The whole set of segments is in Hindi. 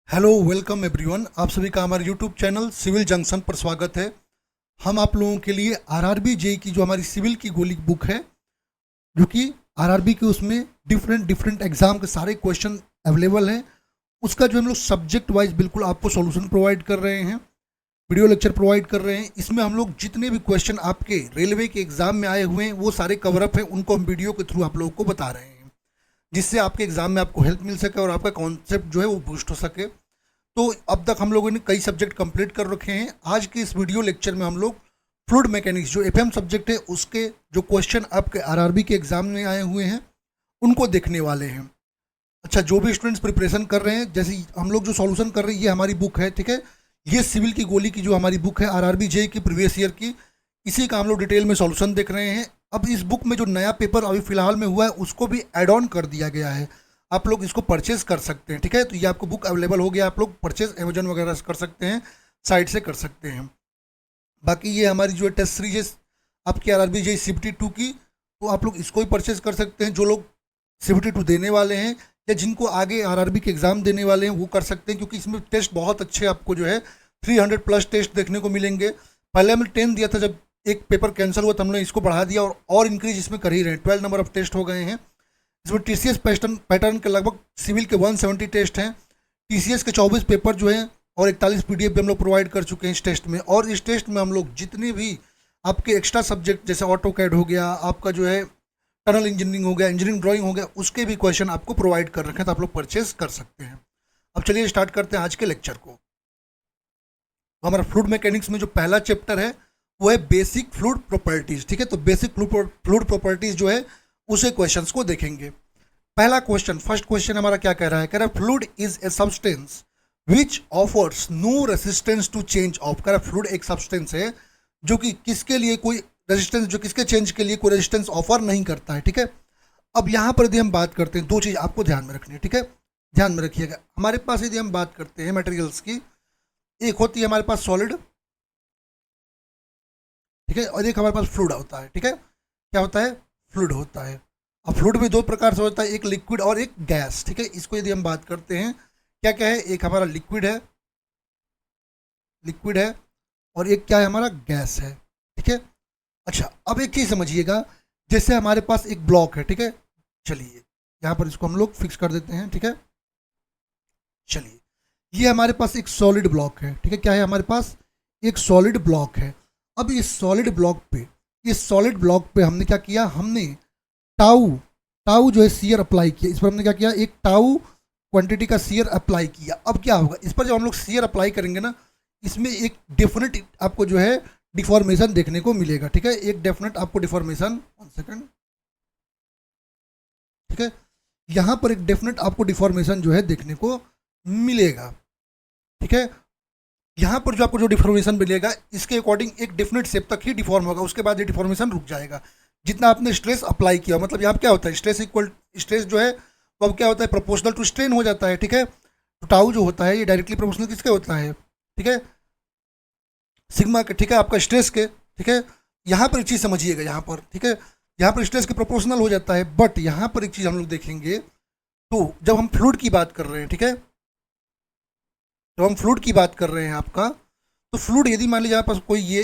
हेलो वेलकम एवरीवन, आप सभी का हमारे यूट्यूब चैनल सिविल जंक्शन पर स्वागत है। हम आप लोगों के लिए आरआरबी जेई की जो हमारी सिविल की गोली बुक है, जो कि आरआरबी के उसमें डिफरेंट डिफरेंट एग्जाम के सारे क्वेश्चन अवेलेबल हैं। उसका जो हम लोग सब्जेक्ट वाइज बिल्कुल आपको सॉल्यूशन प्रोवाइड कर रहे हैं, वीडियो लेक्चर प्रोवाइड कर रहे हैं। इसमें हम लोग जितने भी क्वेश्चन आपके रेलवे के एग्जाम में आए हुए हैं वो सारे कवरअप हैं, उनको हम वीडियो के थ्रू आप लोगों को बता रहे हैं, जिससे आपके एग्जाम में आपको हेल्प मिल सके और आपका कॉन्सेप्ट जो है वो बूस्ट हो सके। तो अब तक हम लोगों ने कई सब्जेक्ट कंप्लीट कर रखे हैं। आज के इस वीडियो लेक्चर में हम लोग फ्लूइड मैकेनिक्स जो एफएम सब्जेक्ट है उसके जो क्वेश्चन आपके आरआरबी के एग्जाम में आए हुए हैं उनको देखने वाले हैं। अच्छा, जो भी स्टूडेंट्स प्रिपरेशन कर रहे हैं, जैसे हम लोग जो सॉल्यूशन कर रहे हैं, ये हमारी बुक है, ठीक है। ये सिविल की गोली की जो हमारी बुक है आरआरबी जेई की प्रीवियस ईयर की, इसी का हम लोग डिटेल में सॉल्यूशन देख रहे हैं। अब इस बुक में जो नया पेपर अभी फिलहाल में हुआ है उसको भी एड ऑन कर दिया गया है, आप लोग इसको परचेज कर सकते हैं, ठीक है। तो ये आपको बुक अवेलेबल हो गया, आप लोग परचेज अमेजन वगैरह से कर सकते हैं, साइट से कर सकते हैं। बाकी ये हमारी जो है टेस्ट सीरीज है आपकी आरआरबी जेई सीबीटी 2 की, तो आप लोग इसको भी परचेज कर सकते हैं। जो लोग सीबीटी 2 देने वाले हैं या जिनको आगे आरआरबी के एग्ज़ाम देने वाले हैं वो कर सकते हैं, क्योंकि इसमें टेस्ट बहुत अच्छे आपको जो है 300+ टेस्ट देखने को मिलेंगे। पहले हमने 10 दिया था, जब एक पेपर कैंसिल हुआ तो हमने इसको बढ़ा दिया और इंक्रीज इसमें कर ही रहे हैं। 12 नंबर ऑफ टेस्ट हो गए हैं। इसमें टीसीएस पैटर्न के लगभग सिविल के 170 टेस्ट हैं। टीसीएस के 24 पेपर जो हैं और 41 पीडीएफ भी हम लोग प्रोवाइड कर चुके हैं इस टेस्ट में। और इस टेस्ट में हम लोग जितने भी आपके एक्स्ट्रा सब्जेक्ट जैसे ऑटो कैड हो गया, आपका जो है टनल इंजीनियरिंग हो गया, इंजीनियरिंग ड्राइंग हो गया, उसके भी क्वेश्चन आपको प्रोवाइड कर रखे हैं, तो आप लोग परचेज कर सकते हैं। अब चलिए स्टार्ट करते हैं आज के लेक्चर को। तो हमारा फ्लूइड मैकेनिक्स में जो पहला चैप्टर है वो है बेसिक फ्लूइड प्रॉपर्टीज, ठीक है। तो बेसिक फ्लूइड प्रॉपर्टीज जो है उसे क्वेश्चंस को देखेंगे। पहला क्वेश्चन, फर्स्ट क्वेश्चन हमारा क्या कह रहा है? कह रहा है fluid is a substance which offers no resistance to change of. कह रहा है फ्लूइड एक सब्सटेंस है जो कि किसके लिए कोई रेजिस्टेंस, जो किसके चेंज के लिए कोई रेजिस्टेंस ऑफर नहीं करता है, ठीक है। अब यहाँ पर यदि हम बात करते हैं, दो चीज़ आपको ध्यान में रखनी है, ठीक है, ध्यान में रखिएगा। हमारे पास यदि हम बात करते हैं मटेरियल्स की, एक होती है हमारे पास सॉलिड, ठीक है, और एक हमारे पास फ्लूइड होता है, ठीक है। क्या होता है? फ्लूइड होता है। अब फ्लूइड भी दो प्रकार से होता है, एक लिक्विड और एक गैस, ठीक है। इसको यदि हम बात करते हैं, क्या क्या है? एक हमारा लिक्विड है, लिक्विड है, और एक क्या है? हमारा गैस है, ठीक है। अच्छा, अब एक चीज़ समझिएगा, जैसे हमारे पास एक ब्लॉक है, ठीक है। चलिए यहाँ पर इसको हम लोग फिक्स कर देते हैं, ठीक है। चलिए, ये हमारे पास एक सॉलिड ब्लॉक है, ठीक है। क्या है हमारे पास? एक सॉलिड ब्लॉक है। अब इस सॉलिड ब्लॉक पे, इस सॉलिड ब्लॉक पे हमने क्या किया? हमने टाउ, टाउ जो है शियर अप्लाई किया। इस पर हमने क्या किया? एक टाउ क्वांटिटी का शियर अप्लाई किया। अब क्या होगा इस पर? जब हम लोग शियर अप्लाई करेंगे ना, इसमें एक डेफिनेट आपको जो है डिफॉर्मेशन देखने को मिलेगा, ठीक है। एक डेफिनेट आपको डिफॉर्मेशन, 1 सेकंड, ठीक है, यहाँ पर एक डेफिनेट आपको डिफॉर्मेशन जो है देखने को मिलेगा, ठीक है। यहाँ पर जो आपको जो डिफॉर्मेशन मिलेगा इसके अकॉर्डिंग एक डेफिनेट शेप तक ही डिफॉर्म होगा, उसके बाद ये डिफॉर्मेशन रुक जाएगा जितना आपने स्ट्रेस अप्लाई किया। मतलब यहाँ क्या होता है? स्ट्रेस इक्वल, स्ट्रेस जो है वो अब क्या होता है? प्रोपोर्शनल टू स्ट्रेन हो जाता है, ठीक है। तो टाउ जो होता है ये डायरेक्टली प्रोपोर्शनल किसके होता है? ठीक है, सिग्मा के, ठीक है, आपका स्ट्रेस के, ठीक है। यहाँ पर एक चीज़ समझिएगा, यहाँ पर, ठीक है, यहाँ पर स्ट्रेस के प्रोपोर्शनल हो जाता है। बट यहाँ पर एक चीज़ हम लोग देखेंगे, तो जब हम फ्लूइड की बात कर रहे हैं, ठीक है, जब हम फ्लूइड की बात कर रहे हैं आपका, तो फ्लूइड यदि मान लीजिए हमारे पास कोई, ये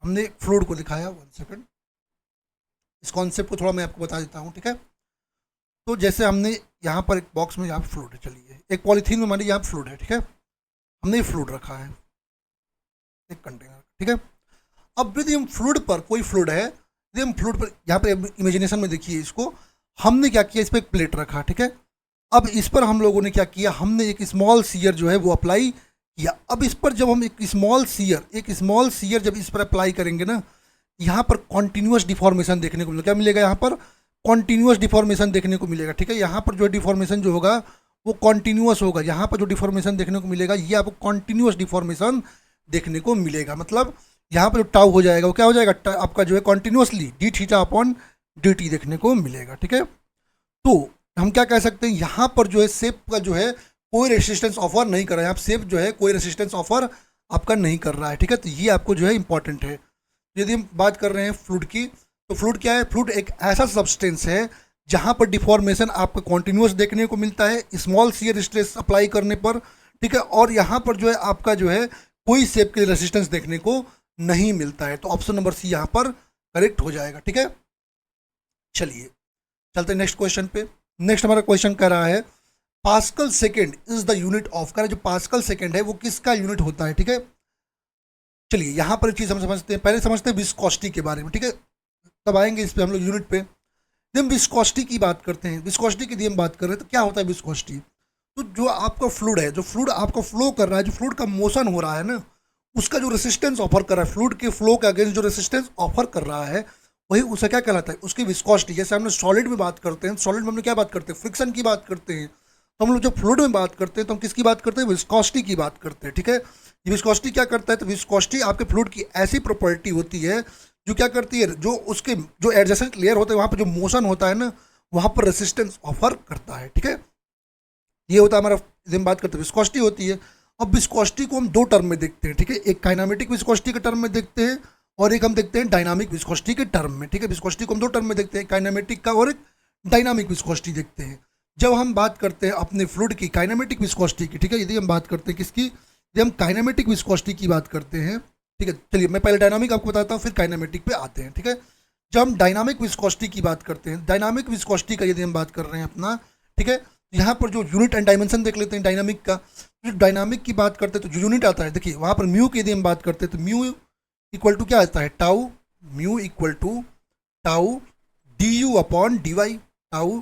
हमने फ्लूइड को दिखाया, 1 सेकंड, इस कॉन्सेप्ट को थोड़ा मैं आपको बता देता हूँ, ठीक है। तो जैसे हमने यहाँ पर एक बॉक्स में यहाँ पर फ्लूइड है, चलिए एक पॉलीथीन में मान लीजिए यहाँ पर फ्लूइड है, ठीक है, हमने ये फ्लूइड रखा है एक कंटेनर, ठीक है। अब यदि हम फ्लूइड पर, कोई फ्लूइड है, यदि हम फ्लूइड पर, यहाँ पर इमेजिनेशन में देखिए इसको, हमने क्या किया? इस पर एक प्लेट रखा, ठीक है। अब इस पर हम लोगों ने क्या किया? हमने एक स्मॉल सीयर जो है वो अप्लाई किया। अब इस पर जब हम एक स्मॉल सीयर जब इस पर अप्लाई करेंगे ना, यहाँ पर कॉन्टिन्यूस डिफॉर्मेशन देखने को मिलेगा। क्या मिलेगा? यहाँ पर कॉन्टिन्यूस डिफॉर्मेशन देखने को मिलेगा, ठीक है। यहाँ पर जो डिफॉर्मेशन जो होगा वो कॉन्टिन्यूस होगा। यहाँ पर जो डिफॉर्मेशन देखने को मिलेगा ये आपको कॉन्टिन्यूस डिफॉर्मेशन देखने को मिलेगा। मतलब यहाँ पर जो टाउ हो जाएगा वो क्या हो जाएगा? आपका जो है continuously D theta upon D T देखने को मिलेगा, ठीक है। तो हम क्या कह सकते हैं? यहाँ पर जो है सेप का जो है कोई रेसिस्टेंस ऑफर नहीं कर रहा है, यहाँ सेप जो है कोई रेसिस्टेंस ऑफर आपका नहीं कर रहा है, ठीक है। तो ये आपको जो है इंपॉर्टेंट है। यदि हम बात कर रहे हैं फ्लूइड की, तो फ्लूइड क्या है? फ्लूइड एक ऐसा सब्सटेंस है जहाँ पर डिफॉर्मेशन आपको कॉन्टिन्यूस देखने को मिलता है। स्मॉल शियर स्ट्रेस अप्लाई करने पर ठीक है, और यहाँ पर जो है आपका जो है कोई शेप के लिए रेसिस्टेंस देखने को नहीं मिलता है। तो ऑप्शन नंबर सी यहाँ पर करेक्ट हो जाएगा। ठीक है, चलिए चलते हैं नेक्स्ट क्वेश्चन पे। नेक्स्ट हमारा क्वेश्चन कह रहा है pascal second is the unit of, कह रहा है जो पास्कल सेकेंड है वो किसका यूनिट होता है। ठीक है, चलिए यहाँ पर एक चीज़ हम समझते हैं, पहले समझते हैं विस्कोसिटी के बारे में। ठीक है, तब आएंगे इस पे हम लोग यूनिट पे। जब हम विस्कोसिटी की बात करते हैं, विस्कोसिटी की यदि हम बात कर रहे हैं तो क्या होता है विस्कोसिटी। तो जो आपका फ्लूइड है, जो फ्लूइड आपका फ्लो कर रहा है, जो फ्लूइड का मोशन हो रहा है ना, उसका जो रेसिस्टेंस ऑफर कर रहा है, फ्लूइड के फ्लो के अगेंस्ट जो रेसिस्टेंस ऑफर कर रहा है, वही उसे क्या कहलाता है, उसकी विस्कोसिटी। जैसे हमने सॉलिड में बात करते हैं, सॉलिड में हमने क्या बात करते हैं, फ्रिक्शन की बात करते हैं। तो हम लोग जब फ्लूइड में बात करते हैं तो हम किसकी बात करते हैं, विस्कोसिटी की बात करते हैं। ठीक है, ये विस्कोसिटी क्या करता है, तो विस्कोसिटी आपके फ्लूइड की ऐसी प्रॉपर्टी होती है जो क्या करती है, जो उसके जो एडजेसेंट लेयर होते हैं वहाँ पर जो मोशन होता है ना, वहाँ पर रेसिस्टेंस ऑफर करता है। ठीक है, ये होता है हमारा, यदि हम बात करते हैं विस्कोसिटी होती है। अब विस्कोसिटी को हम दो टर्म में देखते हैं। ठीक है, एक काइनेमेटिक विस्कोसिटी के टर्म में देखते हैं और एक हम देखते हैं डायनामिक विस्कोसिटी के टर्म में। ठीक है, विस्कोसिटी को हम दो टर्म में देखते हैं, काइनेमेटिक का और एक डायनामिक विस्कोसिटी देखते हैं। जब हम बात करते हैं अपने फ्लूइड की काइनेमेटिक विस्कोसिटी की, ठीक है, यदि हम बात करते हैं किसकी, यदि हम काइनेमेटिक विस्कोसिटी की बात करते हैं, ठीक है, चलिए मैं पहले डायनामिक आपको बताता हूँ फिर काइनेमेटिक पे आते हैं। ठीक है, जब हम डायनामिक विस्कोसिटी की बात करते हैं, डायनामिक विस्कोसिटी का यदि हम बात कर रहे हैं अपना, ठीक है, यहाँ पर जो यूनिट एंड डायमेंशन देख लेते हैं डायनामिक का। जो डायनामिक की बात करते हैं तो जो यूनिट आता है, देखिए वहाँ पर म्यू की यदि हम बात करते हैं तो म्यू इक्वल टू क्या आता है, tau, mu equal to tau d you upon D y, tau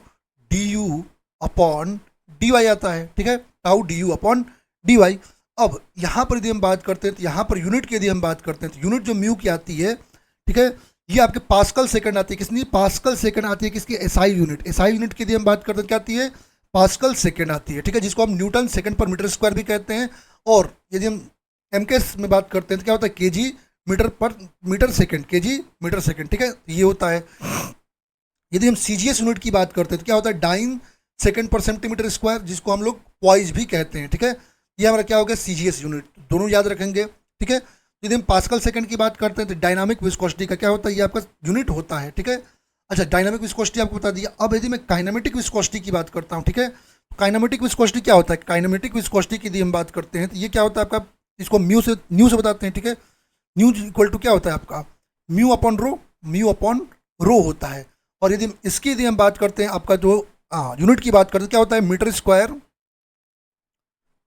d you upon D y आता है। ठीक है, tau d you upon D y. अब यहाँ पर यदि हम बात करते हैं तो यहाँ पर यूनिट की यदि हम बात करते हैं तो यूनिट जो म्यू की आती है, ठीक है, ये आपके पास्कल सेकंड आती है। किसकी, पास्कल सेकंड आती है, किसकी, एसआई यूनिट। एसआई यूनिट की यदि हम बात करते हैं क्या आती है, पास्कल सेकंड आती है। ठीक है, जिसको हम न्यूटन सेकंड पर मीटर स्क्वायर भी कहते हैं। और यदि हम एमकेएस में बात करते हैं तो क्या होता है, KG metre per metre second, KG metre second. ठीक है, ये होता है। यदि हम सीजीएस यूनिट की बात करते हैं तो क्या होता है, डाइन सेकंड पर सेंटीमीटर स्क्वायर, जिसको हम लोग पॉइज भी कहते हैं। ठीक है, ये हमारा क्या हो गया, सीजीएस यूनिट, दोनों याद रखेंगे। ठीक है, यदि हम पास्कल सेकंड की बात करते हैं तो डायनामिक विस्कोसिटी का क्या होता है, ये आपका यूनिट होता है। ठीक है, अच्छा डायनामिक विस्कोसिटी आपको बता दिया। अब यदि मैं काइनेमेटिक विस्कोसिटी की बात करता हूँ, ठीक है, काइनेमेटिक विस्कोसिटी क्या होता है, काइनेमेटिक विस्कोसिटी की यदि हम बात करते हैं तो ये क्या होता है आपका, इसको न्यू से बताते हैं। ठीक है, न्यू इक्वल टू क्या होता है आपका, mu upon rho, mu upon rho होता है। और यदि इसकी यदि हम बात करते हैं आपका जो यूनिट की बात करते हैं क्या होता है, मीटर स्क्वायर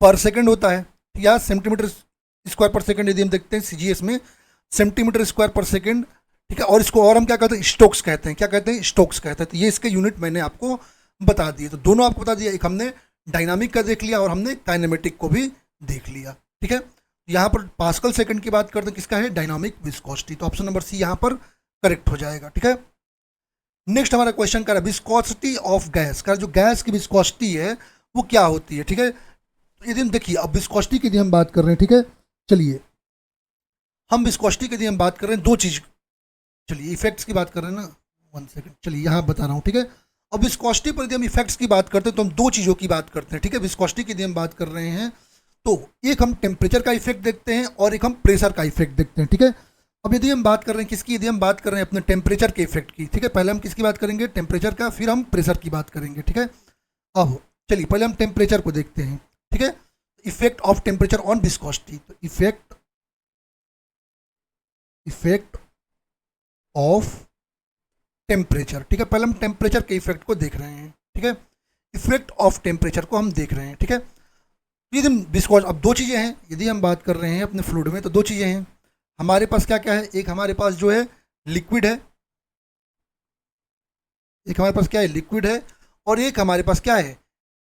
पर सेकंड होता है, या सेंटीमीटर स्क्वायर पर सेकंड यदि हम देखते हैं सीजीएस में, सेंटीमीटर स्क्वायर पर सेकंड। ठीक है, और इसको और हम क्या कहते हैं, स्टोक्स कहते हैं। क्या कहते हैं, स्टोक्स कहते हैं। तो ये इसके यूनिट मैंने आपको बता दिए। तो दोनों आपको बता दिया, एक हमने डायनामिक का देख लिया और हमने काइनेमेटिक को भी देख लिया। ठीक है, यहाँ पर पास्कल सेकंड की बात करते हैं, किसका है, डायनामिक विस्कोसिटी। तो ऑप्शन नंबर सी यहाँ पर करेक्ट हो जाएगा। ठीक है, नेक्स्ट हमारा क्वेश्चन का विस्कोसिटी ऑफ गैस का, जो गैस की विस्कोसिटी है वो क्या होती है। ठीक है, यदि हम देखिए अब विस्कोसिटी की यदि हम बात कर रहे हैं, ठीक है, चलिए हम विस्कोसिटी की यदि हम बात कर रहे हैं, दो चीज़, चलिए इफेक्ट्स की बात कर रहे हैं ना, 1 सेकंड, चलिए यहाँ बता रहा हूँ। ठीक है, अब विस्कोसिटी पर यदि हम इफेक्ट्स की बात करते हैं तो हम दो चीज़ों की बात करते हैं। ठीक है, विस्कोसिटी की यदि हम बात कर रहे हैं तो एक हम टेम्परेचर का इफेक्ट देखते हैं और एक हम प्रेशर का इफेक्ट देखते हैं। ठीक है, अब यदि हम बात कर रहे हैं किसकी, यदि हम बात कर रहे हैं अपने टेम्परेचर के इफेक्ट की, ठीक है, पहले हम किसकी बात करेंगे, टेम्परेचर का, फिर हम प्रेशर की बात करेंगे। ठीक है, अब चलिए पहले हम टेम्परेचर को देखते हैं। ठीक है, effect of temperature on viscosity, तो इफेक्ट ऑफ टेम्परेचर। ठीक है, पहले हम टेम्परेचर के इफेक्ट को देख रहे हैं। ठीक है, इफेक्ट ऑफ टेम्परेचर को हम देख रहे हैं। ठीक है, यदि हम विस्कोस, अब दो चीज़ें हैं, यदि हम बात कर रहे हैं अपने फ्लूइड में तो दो चीज़ें हैं हमारे पास। क्या क्या है, एक हमारे पास जो है लिक्विड है, एक हमारे पास क्या है, लिक्विड है, और एक हमारे पास क्या है,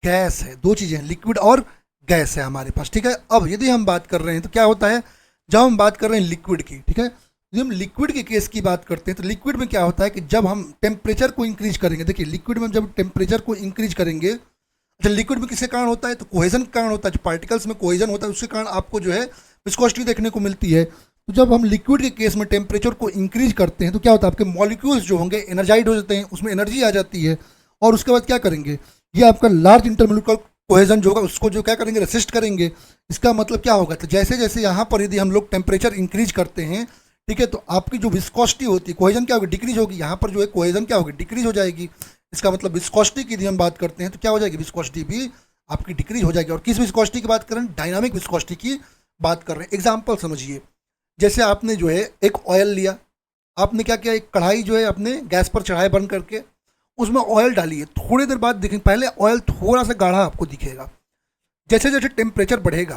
गैस है। दो चीज़ें हैं, लिक्विड और गैस है हमारे पास। ठीक है, अब यदि हम बात कर रहे हैं तो क्या होता है, जब हम बात कर रहे हैं लिक्विड की, ठीक है, यदि हम लिक्विड के केस की बात करते हैं तो लिक्विड में क्या होता है कि जब हम टेम्परेचर को इंक्रीज करेंगे, देखिए लिक्विड में जब टेम्परेचर को इंक्रीज करेंगे, अच्छा लिक्विड में किसके कारण होता है, तो कोहेजन के कारण होता है। जो पार्टिकल्स में कोहेजन होता है उसके कारण आपको जो है विस्कोसिटी देखने को मिलती है। तो जब हम लिक्विड के केस में टेम्परेचर को इंक्रीज करते हैं तो क्या होता है, आपके मॉलिक्यूल्स जो होंगे एनर्जाइड हो जाते हैं, उसमें एनर्जी आ जाती है, और उसके बाद क्या करेंगे, ये आपका लार्ज इंटरमोलिकुलर कोहेजन जो होगा उसको जो क्या करेंगे, रेसिस्ट करेंगे। इसका मतलब क्या होगा, तो जैसे जैसे यहाँ पर यदि हम लोग टेम्परेचर इंक्रीज करते हैं, ठीक है, तो आपकी जो विस्कोसिटी होती है, कोहेजन क्या होगी, डिक्रीज होगी। यहाँ पर जो है कोहेजन क्या होगी, डिक्रीज हो जाएगी। इसका मतलब विस्कोसिटी की यदि हम बात करते हैं तो क्या हो जाएगी, विस्कोसिटी भी आपकी डिक्रीज हो जाएगी। और किस विस्कोसिटी की बात कर रहे हैं? डायनामिक विस्कोसिटी की बात कर रहे हैं। एग्जाम्पल समझिए, जैसे आपने जो है एक ऑयल लिया, आपने क्या किया, एक कढ़ाई जो है अपने गैस पर चढ़ाए बंद करके, उसमें ऑयल डालिए। थोड़ी देर बाद देखेंगे, पहले ऑयल थोड़ा सा गाढ़ा आपको दिखेगा, जैसे जैसे टेम्परेचर बढ़ेगा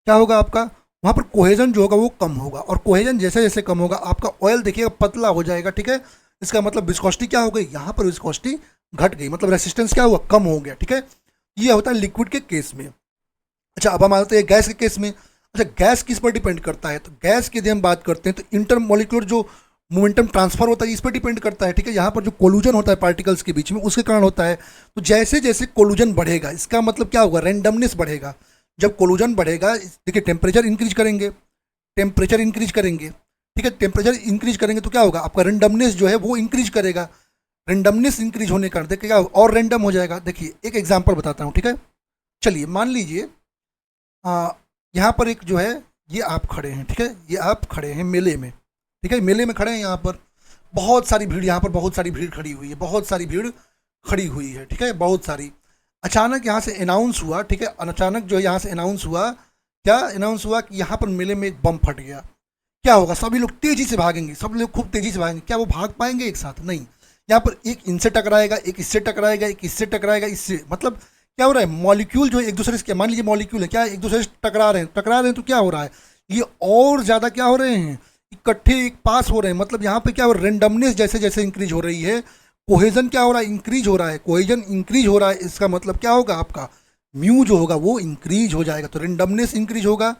क्या होगा आपका, वहाँ पर कोहेजन जो होगा वो कम होगा, और कोहेजन जैसे जैसे कम होगा आपका ऑयल देखिएगा पतला हो जाएगा, ठीक है। इसका मतलब विस्कोसिटी क्या हो गई, यहाँ पर विस्कोसिटी घट गई, मतलब रेसिस्टेंस क्या हुआ, कम हो गया, ठीक है। ये होता है लिक्विड के केस में। अच्छा, अब हम आते हैं गैस के केस में। अच्छा, गैस किस पर डिपेंड करता है, तो गैस की यदि हम बात करते हैं तो इंटरमोलिकुलर जो मोमेंटम ट्रांसफर होता है इस पर डिपेंड करता है, ठीक है। यहाँ पर जो कोलूजन होता है पार्टिकल्स के बीच में, उसके कारण होता है। तो जैसे जैसे कोलूजन बढ़ेगा, इसका मतलब क्या होगा, रैंडमनेस बढ़ेगा। जब कोलूजन बढ़ेगा, देखिए टेम्परेचर इंक्रीज करेंगे, टेम्परेचर इंक्रीज करेंगे, ठीक है। टेम्परेचर इंक्रीज करेंगे तो क्या होगा, आपका रैंडमनेस जो है वो इंक्रीज करेगा। रैंडमनेस इंक्रीज होने का देखिए क्या और रैंडम हो जाएगा। देखिए एक एग्जांपल बताता हूँ, ठीक है। चलिए मान लीजिए यहाँ पर एक जो है, ये आप खड़े हैं, ठीक है, ये आप खड़े हैं मेले में, ठीक है, मेले में खड़े हैं, यहाँ पर बहुत सारी भीड़, यहाँ पर बहुत सारी भीड़ खड़ी हुई है, बहुत सारी भीड़ खड़ी हुई है, ठीक है, बहुत सारी। अचानक यहाँ से अनाउंस हुआ, ठीक है, अचानक जो है यहाँ से अनाउंस हुआ, क्या अनाउंस हुआ कि यहाँ पर मेले में एक बम फट गया। क्या होगा, सभी लोग तेजी से भागेंगे, सब लोग खूब तेजी से भागेंगे। क्या वो भाग पाएंगे एक साथ? नहीं। यहाँ पर एक इनसे टकराएगा, एक इससे टकराएगा, एक इससे टकराएगा, इससे, मतलब क्या हो रहा है, मॉलिक्यूल जो है एक दूसरे से, मान लीजिए मॉलिक्यूल है, क्या एक दूसरे से टकरा रहे हैं तो क्या हो रहा है, ये और ज़्यादा क्या हो रहे हैं, इकट्ठे एक पास हो रहे हैं। मतलब यहाँ पे क्या हो रहा है, रेंडमनेस जैसे जैसे इंक्रीज हो रही है, कोहेजन क्या हो रहा है, इंक्रीज हो रहा है, कोहेजन इंक्रीज हो रहा है। इसका मतलब क्या होगा, आपका म्यू जो होगा वो इंक्रीज हो जाएगा, तो रेंडमनेस इंक्रीज होगा,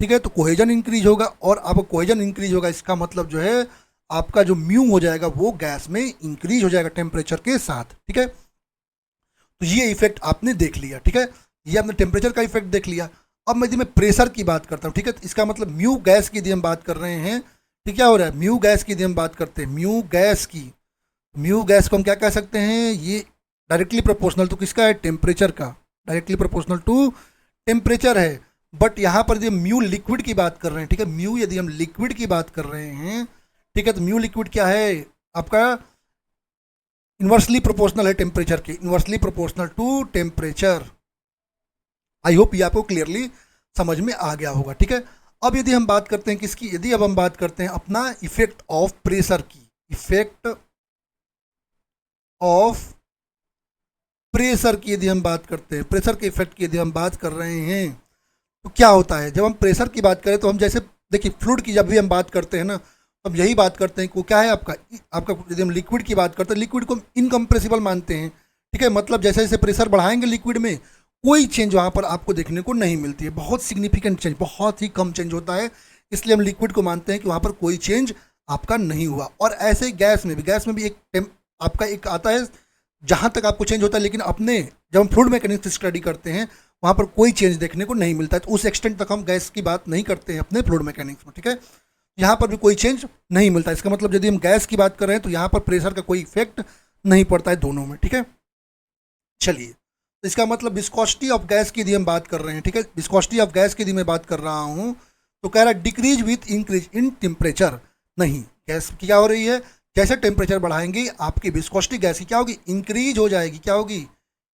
ठीक है, तो कोहेजन इंक्रीज होगा, और आपका कोहेजन इंक्रीज होगा, इसका मतलब जो है आपका जो म्यू हो जाएगा वो गैस में इंक्रीज हो जाएगा टेम्परेचर के साथ, ठीक है। तो ये इफेक्ट आपने देख लिया, ठीक है, ये आपने टेम्परेचर का इफेक्ट देख लिया। अब मैं यदि मैं प्रेशर की बात करता हूँ, ठीक है, तो इसका मतलब म्यू गैस की यदि हम बात कर रहे हैं, ठीक, क्या हो रहा है, म्यू गैस की यदि हम बात करते हैं, म्यू गैस की, म्यू गैस को हम क्या कह सकते हैं, ये डायरेक्टली प्रोपोर्शनल तो किसका है, टेम्परेचर का, डायरेक्टली प्रोपोर्शनल टू टेम्परेचर है। बट यहाँ पर यदि हम म्यू लिक्विड की बात कर रहे हैं, ठीक है, म्यू यदि हम लिक्विड की बात कर रहे हैं, ठीक है, तो म्यू लिक्विड क्या है आपका, इन्वर्सली प्रोपोर्शनल है टेम्परेचर के, inversely proportional to temperature. I hope ये आपको क्लियरली समझ में आ गया होगा, ठीक है। अब यदि हम बात करते हैं किसकी, यदि अब हम बात करते हैं अपना इफेक्ट ऑफ प्रेशर की, इफेक्ट ऑफ प्रेशर की यदि हम बात करते हैं, प्रेशर के इफेक्ट की यदि हम बात कर रहे हैं, तो क्या होता है जब हम प्रेशर की बात करें, तो हम जैसे देखिए फ्लूइड की जब भी हम बात करते हैं ना, तो हम यही बात करते हैं कि वो क्या है आपका, आपका यदि हम लिक्विड की बात करते हैं, लिक्विड को इनकम्प्रेसिबल मानते हैं, ठीक है। मतलब जैसे जैसे प्रेशर बढ़ाएंगे लिक्विड में, कोई चेंज वहाँ पर आपको देखने को नहीं मिलती है, बहुत सिग्निफिकेंट चेंज, बहुत ही कम चेंज होता है, इसलिए हम लिक्विड को मानते हैं कि वहाँ पर कोई चेंज आपका नहीं हुआ। और ऐसे ही गैस में भी एक आपका एक आता है जहाँ तक आपको चेंज होता है, लेकिन अपने जब हम फ्लूइड मैकेनिक्स स्टडी करते हैं वहाँ पर कोई चेंज देखने को नहीं मिलता है, तो उस एक्सटेंट तक हम गैस की बात नहीं करते हैं अपने फ्लूइड मैकेनिक्स में, ठीक है। यहाँ पर भी कोई चेंज नहीं मिलता है, इसका मतलब यदि हम गैस की बात कर रहे हैं तो यहाँ पर प्रेशर का कोई इफेक्ट नहीं पड़ता है दोनों में, ठीक है। चलिए, तो इसका मतलब विस्कोसिटी ऑफ गैस की यदि हम बात कर रहे हैं, ठीक है, विस्कोसिटी ऑफ गैस की यदि मैं बात कर रहा हूँ, तो कह रहा है decrease with increase in temperature. नहीं, गैस की क्या हो रही है, जैसे टेम्परेचर बढ़ाएंगे आपकी विस्कोसिटी गैस की क्या होगी, इंक्रीज हो जाएगी, क्या होगी,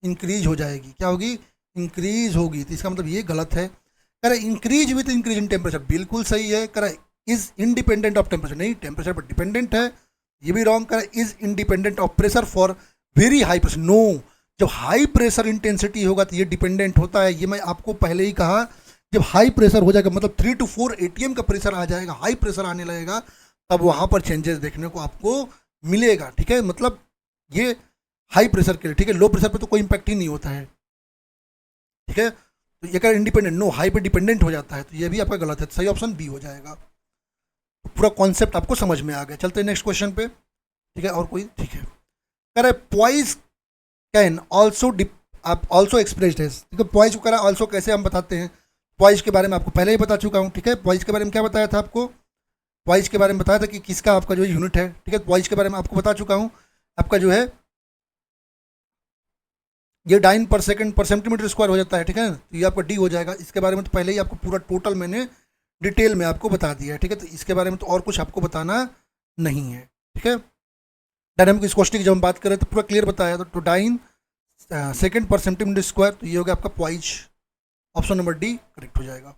इंक्रीज हो जाएगी, क्या होगी, इंक्रीज होगी। तो इसका मतलब ये गलत है। कह रहा है increase with increase in temperature, बिल्कुल सही है। कह रहा है इज इंडिपेंडेंट ऑफ टेम्परेचर, नहीं, टेम्परेचर पर डिपेंडेंट है, ये भी रॉन्ग। कह रहा है is independent of pressure for very high pressure, no, जब हाई प्रेशर इंटेंसिटी होगा तो ये डिपेंडेंट होता है, ये मैं आपको पहले ही कहा। जब हाई प्रेशर हो जाएगा, मतलब 3 to 4 ATM का प्रेशर आ जाएगा, हाई प्रेशर आने लगेगा, तब वहाँ पर चेंजेस देखने को आपको मिलेगा, ठीक है। मतलब ये हाई प्रेशर के लिए, ठीक है, लो प्रेशर पे तो कोई इम्पैक्ट ही नहीं होता है, ठीक है। तो ये क्या इंडिपेंडेंट, नो, हाई पे डिपेंडेंट हो जाता है, तो ये भी आपका गलत है, सही ऑप्शन बी हो जाएगा। तो पूरा कॉन्सेप्ट आपको समझ में आ गया। चलते हैं नेक्स्ट क्वेश्चन पे, ठीक है, और कोई, ठीक है। कह रहा है पॉइज कैन ऑल्सो आप ऑल्सो एक्सप्रेस्ड है, ठीक है। पॉइज को कह रहा है ऑल्सो कैसे हम बताते हैं, पॉइज के बारे में आपको पहले ही बता चुका हूँ, ठीक है। पॉइज के बारे में क्या बताया था आपको, पॉइज के बारे में बताया था कि किसका आपका जो यूनिट है, ठीक है। पॉइज के बारे में आपको बता चुका हूँ, आपका जो है ये डाइन पर सेकंड पर सेंटीमीटर स्क्वायर हो जाता है, ठीक है, तो ये आपका डी हो जाएगा। इसके बारे में तो पहले ही आपको पूरा टोटल मैंने डिटेल में आपको बता दिया है, ठीक है। तो इसके बारे में तो और कुछ आपको बताना नहीं है, ठीक है। डायनामिक विस्कोसिटी की जब हम बात करें तो पूरा क्लियर बताया, तो dyne second per centimetre square, तो ये हो गया आपका poise. Option number D correct हो जाएगा।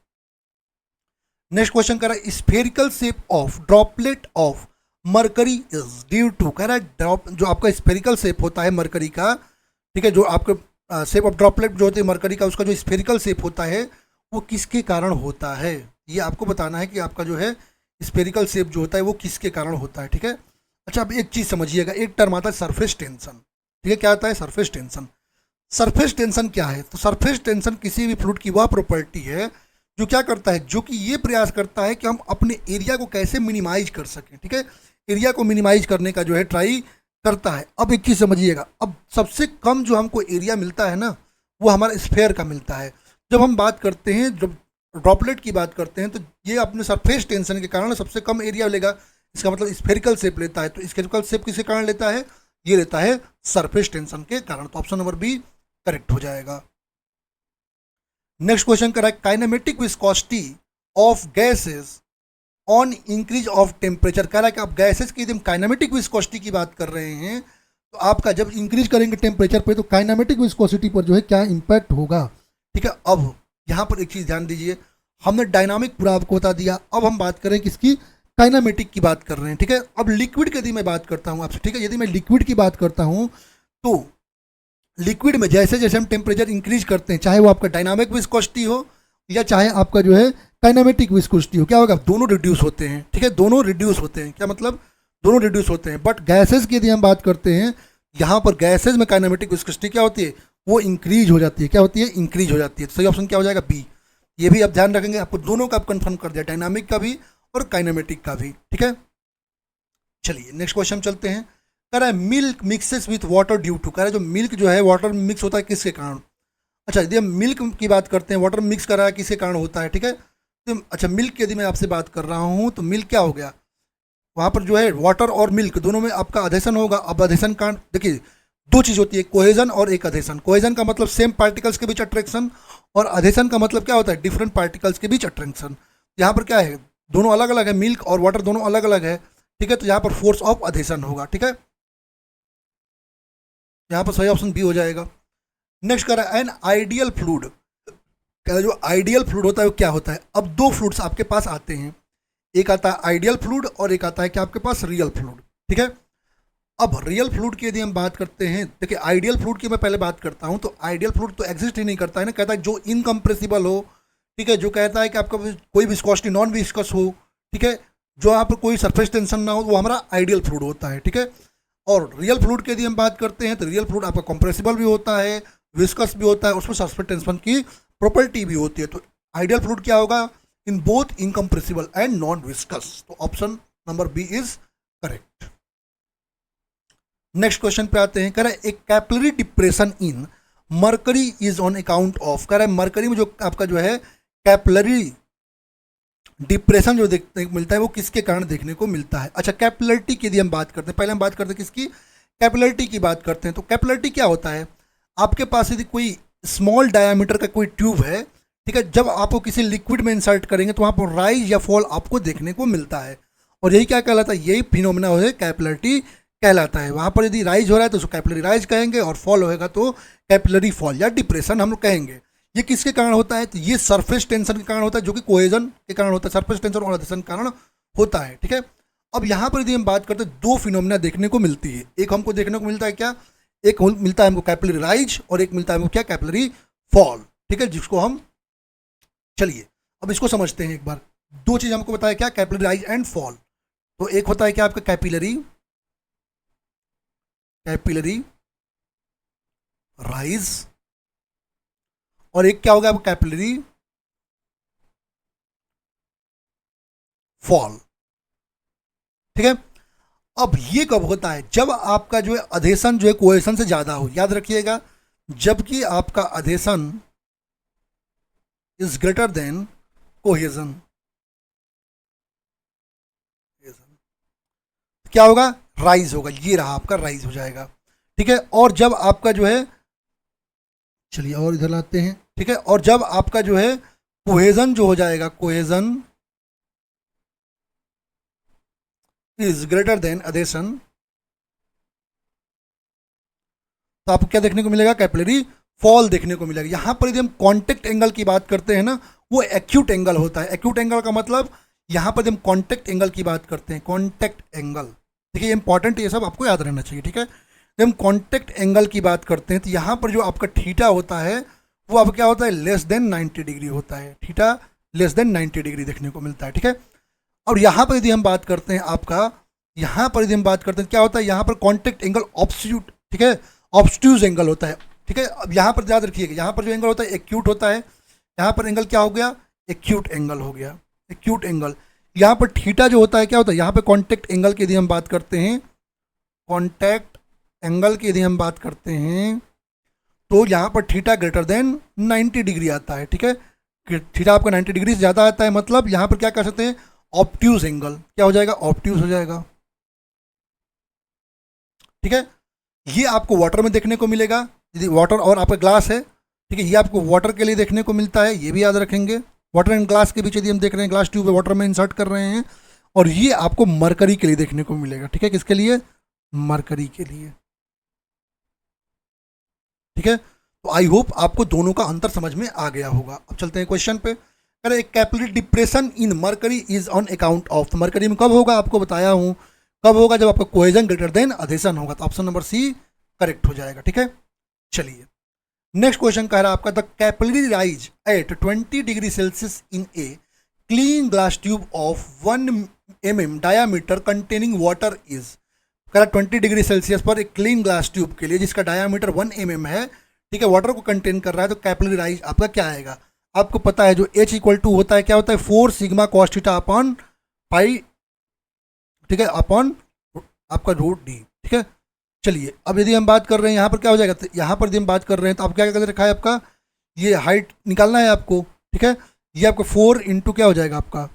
नेक्स्ट क्वेश्चन कह रहा है spherical shape of droplet of mercury is due to, कह रहा है ड्रॉप जो आपका स्फेरिकल शेप होता है मरकरी का, ठीक है, जो आपका शेप ऑफ ड्रॉपलेट जो होती है मरकरी का, उसका जो स्फेरिकल शेप होता है वो किसके कारण होता है, ये आपको बताना है कि आपका जो है स्फेरिकल शेप जो होता है वो किसके कारण होता है, ठीक है। अच्छा, अब एक चीज़ समझिएगा, एक टर्म आता है सरफेस टेंशन, ठीक है, क्या आता है सरफेस टेंशन। सरफेस टेंशन क्या है, तो सरफेस टेंशन किसी भी फ्लूइड की वह प्रॉपर्टी है जो क्या करता है, जो कि ये प्रयास करता है कि हम अपने एरिया को कैसे मिनिमाइज कर सकें, ठीक है, एरिया को मिनिमाइज करने का जो है ट्राई करता है। अब एक चीज़ समझिएगा, अब सबसे कम जो हमको एरिया मिलता है ना वो हमारा स्फेयर का मिलता है। जब हम बात करते हैं, जब ड्रॉपलेट की बात करते हैं, तो ये अपने सरफेस टेंशन के कारण सबसे कम एरिया लेगा, इसका मतलब स्फेरिकल शेप लेता है। तो स्फेरिकल शेप किसके कारण लेता है, ये लेता है सरफेस टेंशन के कारण। तो ऑप्शन नंबर बी करेक्ट हो जाएगा। नेक्स्ट क्वेश्चन कर रहा है kinematic viscosity of gases on increase of temperature, कह रहा है कि आप गैसेस की यदि हम काइनेमेटिक विस्कोसिटी की बात कर रहे हैं तो आपका जब इंक्रीज करेंगे टेम्परेचर पे तो काइनेमेटिक विस्कोसिटी पर जो है क्या इंपैक्ट होगा, ठीक है। अब यहाँ पर एक चीज़ ध्यान दीजिए, हमने डायनामिक पूरा आपको बता दिया, अब हम बात करें किसकी, काइनेमेटिक की बात कर रहे हैं, ठीक है। अब लिक्विड की यदि मैं बात करता हूँ आपसे, ठीक है, यदि मैं लिक्विड की बात करता हूँ तो लिक्विड में जैसे जैसे हम टेम्परेचर इंक्रीज करते हैं, चाहे वो आपका डायनामिक विस्कोसिटी हो या चाहे आपका जो है काइनेमेटिक विस्कोसिटी हो, क्या होगा, दोनों रिड्यूस होते हैं, ठीक है, दोनों रिड्यूस होते हैं, क्या मतलब दोनों रिड्यूस होते हैं। बट गैसेज की यदि हम बात करते हैं, यहाँ पर गैसेज में काइनेमेटिक विस्कोसिटी क्या होती है, वो इंक्रीज हो जाती है, क्या होती है, इंक्रीज हो जाती है। तो सही ऑप्शन क्या हो जाएगा, बी। ये भी आप ध्यान रखेंगे, आपको दोनों का आप कंफर्म कर दिया, डायनामिक का भी और काइनेमेटिक का भी, ठीक है। चलिए नेक्स्ट क्वेश्चन चलते हैं। कह रहा है milk mixes with water due to, कह रहा है जो मिल्क जो है वाटर में मिक्स होता है किसके कारण। अच्छा, यदि हम मिल्क की बात करते हैं, वाटर मिक्स कर रहा है किसके कारण होता है, ठीक है। तो अच्छा, मिल्क की यदि मैं आपसे बात कर रहा हूँ तो मिल्क क्या हो गया, वहाँ पर जो है वाटर और मिल्क दोनों में आपका अधेशन होगा। अब अधेशन कारण देखिए दो चीज़ होती है, कोहेजन और एक अधेशन। कोहेजन का मतलब सेम पार्टिकल्स के बीच अट्रैक्शन, और अधेशन का मतलब क्या होता है, डिफरेंट पार्टिकल्स के बीच अट्रैक्शन। यहाँ पर क्या है, दोनों अलग अलग है, मिल्क और वाटर दोनों अलग अलग है, ठीक है। तो यहाँ पर फोर्स ऑफ अधेशन होगा, ठीक है, यहाँ पर सही ऑप्शन बी हो जाएगा। नेक्स्ट कह रहा है एन आइडियल फ्लूइड, कह रहा है जो आइडियल फ्लूइड होता है वो क्या होता है। अब दो फ्लूइड्स आपके पास आते हैं, एक आता है आइडियल फ्लूइड और एक आता है कि आपके पास रियल फ्लूइड, ठीक है। अब रियल फ्लूइड की यदि हम बात करते हैं, देखिए आइडियल फ्लूइड की मैं पहले बात करता हूँ, तो आइडियल फ्लूइड तो एग्जिस्ट ही नहीं करता है ना, कहता है जो इनकम्प्रेसिबल हो, ठीक है, जो कहता है कि आपका कोई विस्कोसिटी नॉन विस्कस हो, ठीक है, जो यहाँ पर कोई सरफेस टेंशन ना हो, वो हमारा आइडियल फ्लूइड होता है, ठीक है। और रियल फ्लूइड की यदि हम बात करते हैं तो रियल फ्लूइड आपका कंप्रेसिबल भी होता है, विस्कस भी होता है, उसमें सरफेस टेंशन की प्रॉपर्टी भी होती है। तो आइडियल फ्लूइड क्या होगा, in both incompressible and non viscous. तो option number B is correct. Next question पे आते हैं, कह रहा है एक capillary depression in mercury is on account of, कह रहा है मरकरी में जो आपका जो है कैपिलरी डिप्रेशन जो देखने को मिलता है वो किसके कारण देखने को मिलता है। अच्छा, कैपिलरिटी की यदि हम बात करते हैं, पहले हम बात करते हैं किसकी, कैपिलरिटी की बात करते हैं। तो कैपिलरिटी क्या होता है, आपके पास यदि कोई स्मॉल डायामीटर का कोई ट्यूब है, ठीक है, जब आपको किसी लिक्विड में इंसर्ट करेंगे तो वहाँ पर राइज या फॉल आपको देखने को मिलता है, और यही क्या कहलाता है, यही फिनोमेना है कैपिलरिटी कहलाता है। वहाँ पर यदि राइज हो रहा है तो उसको कैपिलरी राइज कहेंगे, और फॉल होएगा तो कैपिलरी फॉल या डिप्रेशन हम लोग कहेंगे। ये किसके कारण होता है, तो ये सरफेस टेंशन के कारण होता है, जो कि कोहेजन के कारण होता है, सरफेस टेंशन और अधेशन के कारण होता है, ठीक है। अब यहाँ पर यदि हम बात करते हैं, दो फिनोमेना देखने को मिलती है, एक हमको देखने को मिलता है क्या, एक मिलता है हमको कैपिलरी राइज और एक मिलता है हमको क्या, कैपिलरी फॉल, ठीक है, जिसको हम, चलिए अब इसको समझते हैं एक बार। दो चीज़ हमको बताया क्या, कैपिलरी राइज एंड फॉल। तो एक होता है क्या आपका कैपिलरी राइज, और एक क्या होगा आपका कैपिलरी फॉल, ठीक है। अब ये कब होता है, जब आपका जो है अधेशन जो है कोहेशन से ज्यादा हो, याद रखिएगा, जबकि आपका अधेशन इज ग्रेटर देन कोहेजन, क्या होगा, राइज होगा, ये रहा आपका राइज हो जाएगा, ठीक है। और जब आपका जो है, चलिए और इधर लाते हैं, ठीक है, और जब आपका जो है कोहेजन जो हो जाएगा, कोहेजन इज ग्रेटर देन अधेशन, तो आपको क्या देखने को मिलेगा, कैपिलरी फॉल देखने को मिलेगा। यहाँ पर यदि हम कॉन्टेक्ट एंगल की बात करते हैं ना, वो एक्यूट एंगल होता है। एक्यूट एंगल का मतलब यहाँ पर यदि हम कॉन्टेक्ट एंगल की बात करते हैं, कॉन्टेक्ट एंगल, देखिए इंपॉर्टेंट, ये सब आपको याद रहना चाहिए, ठीक है। जब हम कॉन्टेक्ट एंगल की बात करते हैं तो यहाँ पर जो आपका थीटा होता है वो अब क्या होता है, लेस देन 90 डिग्री होता है। थीटा लेस देन 90 डिग्री देखने को मिलता है, ठीक है। और यहाँ पर यदि हम बात करते हैं आपका, यहाँ पर यदि हम बात करते हैं क्या होता है, यहाँ पर कॉन्टेक्ट एंगल ऑब्स्ट्यूट, ठीक है, ऑब्स्ट्यूज एंगल होता है, ठीक है। अब यहाँ पर याद रखिएगा, यहाँ पर जो एंगल होता है एक्यूट होता है, यहाँ पर एंगल क्या हो गया, एक्यूट एंगल हो गया, एक्यूट एंगल। यहाँ पर थीटा जो होता है क्या होता है, यहाँ पर कॉन्टेक्ट एंगल की यदि हम बात करते हैं, कॉन्टेक्ट एंगल की यदि हम बात करते हैं तो यहाँ पर थीटा ग्रेटर देन 90 डिग्री आता है, ठीक है। थीटा आपका 90 डिग्री से ज़्यादा आता है, मतलब यहाँ पर क्या कर सकते हैं, ऑब्ट्यूज एंगल, क्या हो जाएगा, ऑब्ट्यूज हो जाएगा, ठीक है। ये आपको वाटर में देखने को मिलेगा, यदि वाटर और आपका ग्लास है, ठीक है, ये आपको वाटर के लिए देखने को मिलता है, ये भी याद रखेंगे। वाटर एंड ग्लास के बीच यदि हम देख रहे हैं, ग्लास ट्यूब वाटर में इंसर्ट कर रहे हैं, और ये आपको मरकरी के लिए देखने को मिलेगा, ठीक है, किसके लिए, मरकरी के लिए, ठीक है। तो आई होप आपको दोनों का अंतर समझ में आ गया होगा। अब चलते हैं क्वेश्चन पे। अरे एक capillary depression in mercury is on account of, mercury में कब होगा, आपको बताया हूँ कब होगा, जब आपका कोहेजन ग्रेटर देन अधेशन होगा। तो ऑप्शन नंबर सी करेक्ट हो जाएगा, ठीक है। चलिए नेक्स्ट क्वेश्चन कह रहा है आपका, the capillary rise at 20 degree Celsius in a clean glass tube of 1 mm diameter containing water is, कह रहा 20 डिग्री सेल्सियस पर एक क्लीन ग्लास ट्यूब के लिए जिसका डायामीटर 1 mm है, ठीक है, वाटर को कंटेन कर रहा है, तो कैपिलरी राइज आपका क्या आएगा। आपको पता है जो H इक्वल टू होता है क्या होता है, 4 sigma cos theta upon pi, ठीक है, अपॉन आपका रूट डी, ठीक है। चलिए अब यदि हम बात कर रहे हैं यहाँ पर क्या हो जाएगा, तो यहाँ पर यदि हम बात कर रहे हैं तो आप क्या कर रखा है, आपका ये हाइट निकालना है आपको, ठीक है। ये आपका 4 इंटू क्या हो जाएगा, आपका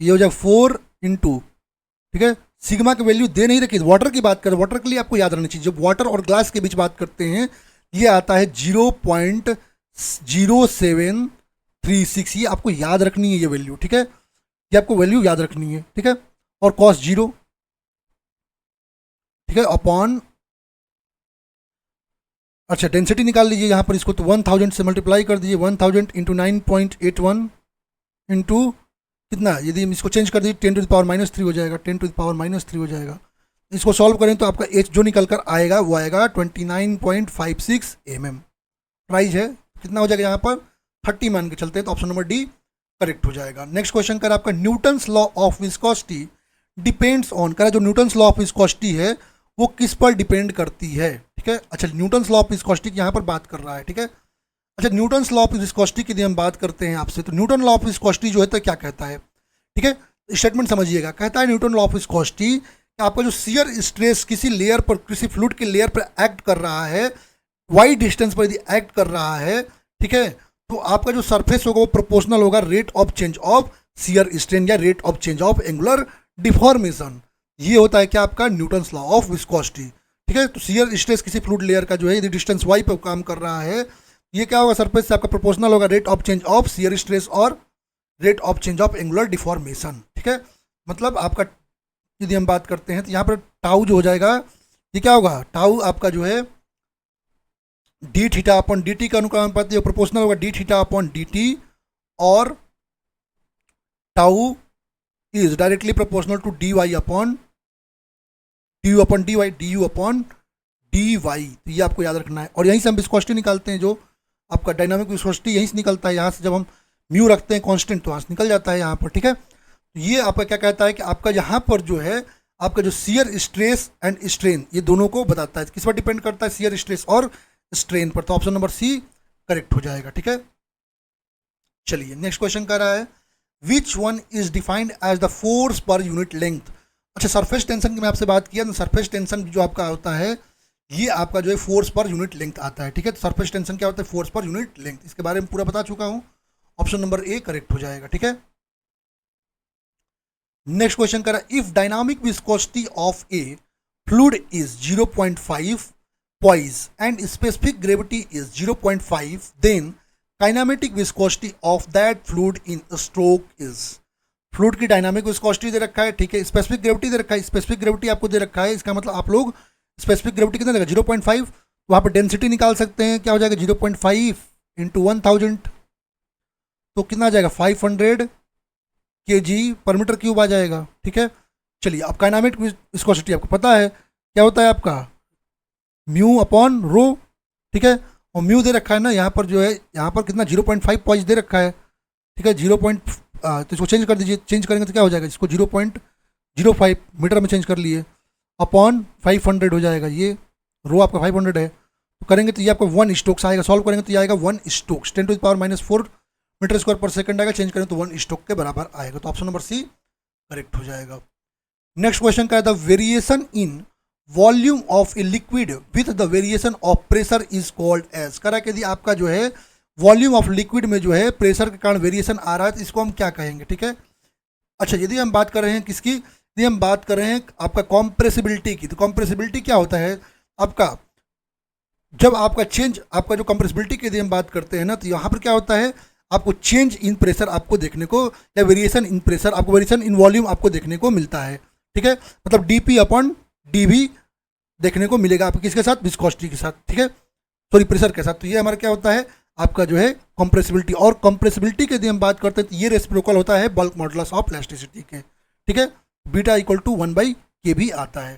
ये हो जाएगा 4 इंटू, ठीक है, सिग्मा की वैल्यू दे नहीं रखी। वाटर की बात करें, वाटर के लिए आपको याद रखनी चाहिए, जब वाटर और ग्लास के बीच बात करते हैं ये आता है 0.0736, ये आपको याद रखनी है ये वैल्यू, ठीक है, ये आपको वैल्यू याद रखनी है, ठीक है। और कॉस 0, ठीक है, अपॉन, अच्छा डेंसिटी निकाल लीजिए यहाँ पर, इसको तो 1000 से मल्टीप्लाई कर दीजिए, 1000 इंटू 9.81 इंटू कितना, यदि हम इसको चेंज कर दीजिए 10 टू द पावर -3 हो जाएगा, 10 टू द पावर -3 हो जाएगा। इसको सॉल्व करें तो आपका एच जो निकल कर आएगा वो आएगा 29.56 mm। प्राइस है कितना हो जाएगा यहाँ पर 30 मान के चलते हैं, तो ऑप्शन नंबर डी करेक्ट हो जाएगा। नेक्स्ट क्वेश्चन कर आपका, Newton's law of viscosity depends on, कह रहा जो न्यूटन्स लॉ ऑफ विस्कोसिटी है वो किस पर डिपेंड करती है, ठीक है। अच्छा न्यूटन्स लॉ ऑफ विस्कोसिटी की यहाँ पर बात कर रहा है, ठीक है। अच्छा न्यूटन्स लॉ ऑफ विस्कोसिटी की यदि हम बात करते हैं आपसे, तो न्यूटन लॉ ऑफ विस्कोसिटी जो है तो क्या कहता है, ठीक है, स्टेटमेंट समझिएगा। कहता है न्यूटन लॉ ऑफ विस्कोसिटी आपका जो शियर स्ट्रेस किसी लेयर पर, किसी फ्लूइड के लेयर पर एक्ट कर रहा है, वाई डिस्टेंस पर यदि एक्ट कर रहा है, ठीक है, तो आपका जो सरफेस होगा वो प्रोपोर्शनल होगा rate of change of shear strain या rate of change of angular deformation. ये होता है क्या आपका न्यूटन्स लॉ ऑफ विस्कोसिटी, ठीक है। तो शियर स्ट्रेस किसी फ्लूइड लेयर का जो है यदि डिस्टेंस वाई पर काम कर रहा है, ये क्या होगा, सरफेस से आपका प्रोपोर्शनल होगा rate of change of shear stress और rate of change of angular deformation, ठीक है। मतलब आपका यदि हम बात करते हैं तो यहाँ पर टाउ जो हो जाएगा ये क्या होगा, टाउ आपका जो है D theta upon D T का अनुपात प्रोपोर्शनल होगा D theta upon D T, और tau is directly proportional to D Y upon D you upon D Y, D you upon D Y. तो ये आपको याद रखना है। और यहीं से हम विस्कोसिटी निकालते हैं, जो आपका डायनामिक विस्कोसिटी यहीं से निकलता है, यहाँ से जब हम म्यू रखते हैं कांस्टेंट तो यहाँ से निकल जाता है यहाँ पर, ठीक है। तो ये आपका क्या कहता है कि आपका यहाँ पर जो है आपका जो शियर स्ट्रेस एंड स्ट्रेन ये दोनों को बताता है, किस पर डिपेंड करता है, शियर स्ट्रेस और स्ट्रेन पर। तो ऑप्शन नंबर सी करेक्ट हो जाएगा, ठीक है। चलिए नेक्स्ट क्वेश्चन कर रहा है, which one is defined as the force per unit length. अच्छा सरफेस टेंशन की मैं आपसे बात किया, तो सरफेस टेंशन जो आपका होता है ये आपका जो है फोर्स पर यूनिट लेंथ आता है, ठीक है। तो सरफेस टेंशन क्या होता है, फोर्स पर यूनिट लेंथ, इसके बारे में पूरा बता चुका हूँ, ऑप्शन नंबर ए करेक्ट हो जाएगा, ठीक है। नेक्स्ट क्वेश्चन करा, if dynamic viscosity of a fluid is 0.5 poise and specific gravity is 0.5, then kinetic viscosity of that fluid in a stroke is। Fluid की डायनामिक विस्कोसिटी दे रखा है, ठीक है, स्पेसिफिक ग्रेविटी दे रखा है, स्पेसिफिक ग्रेविटी आपको दे रखा है, इसका मतलब आप लोग स्पेसिफिक ग्रेविटी कितना देगा 0.5, वहाँ पर डेंसिटी निकाल सकते हैं, क्या हो जाएगा 0.5 इंटू 1000, तो कितना आ जाएगा 500 kg पर मीटर क्यूब आ जाएगा। ठीक है, चलिए अब काइनेमेटिक विस्कोसिटी आपको पता है क्या होता है आपका म्यू अपॉन रो। ठीक है, और म्यू दे रखा है ना यहाँ पर, जो है यहाँ पर कितना 0.5 पॉइंट दे रखा है। ठीक है, तो इसको चेंज कर दीजिए, चेंज करेंगे तो क्या हो जाएगा, इसको 0.05 मीटर में चेंज कर लिए, अपॉन 500 हो जाएगा, ये रो आपका 500 है, तो करेंगे तो ये आपको 1 स्टोक्स आएगा, सॉल्व करेंगे तो ये आएगा 1 स्टोक्स 10⁻⁴ मीटर स्क्वायर पर सेकंड आएगा, चेंज करें तो 1 स्टोक के बराबर आएगा, तो ऑप्शन नंबर सी करेक्ट हो जाएगा। नेक्स्ट क्वेश्चन का है the variation in volume of a liquid with the variation of pressure is called as. करा कि यदि आपका जो है वॉल्यूम ऑफ लिक्विड में जो है प्रेशर के कारण वेरिएशन आ रहा है तो इसको हम क्या कहेंगे। ठीक है, अच्छा यदि हम बात कर रहे हैं किसकी, यदि हम बात कर रहे हैं आपका कॉम्प्रेसिबिलिटी की, तो कॉम्प्रेसिबिलिटी क्या होता है आपका, जब आपका चेंज, आपका जो कंप्रेसिबिलिटी की यदि हम बात करते हैं ना, तो यहाँ पर क्या होता है आपको चेंज इन प्रेशर आपको देखने को, या वेरिएशन इन प्रेशर आपको, वेरिएशन इन वॉल्यूम आपको देखने को मिलता है। ठीक है, मतलब dP अपॉन dV देखने को मिलेगा आपको किसके साथ, विस्कोसिटी के साथ। ठीक है, सॉरी प्रेशर के साथ। तो ये हमारा क्या होता है आपका जो है कंप्रेसिबिलिटी, और कंप्रेसिबिलिटी की यदि हम बात करते हैं तो ये रेसिप्रोकल होता है बल्क मॉडुलस ऑफ इलास्टिसिटी के। ठीक है, बीटा इक्वल टू 1/k भी आता है।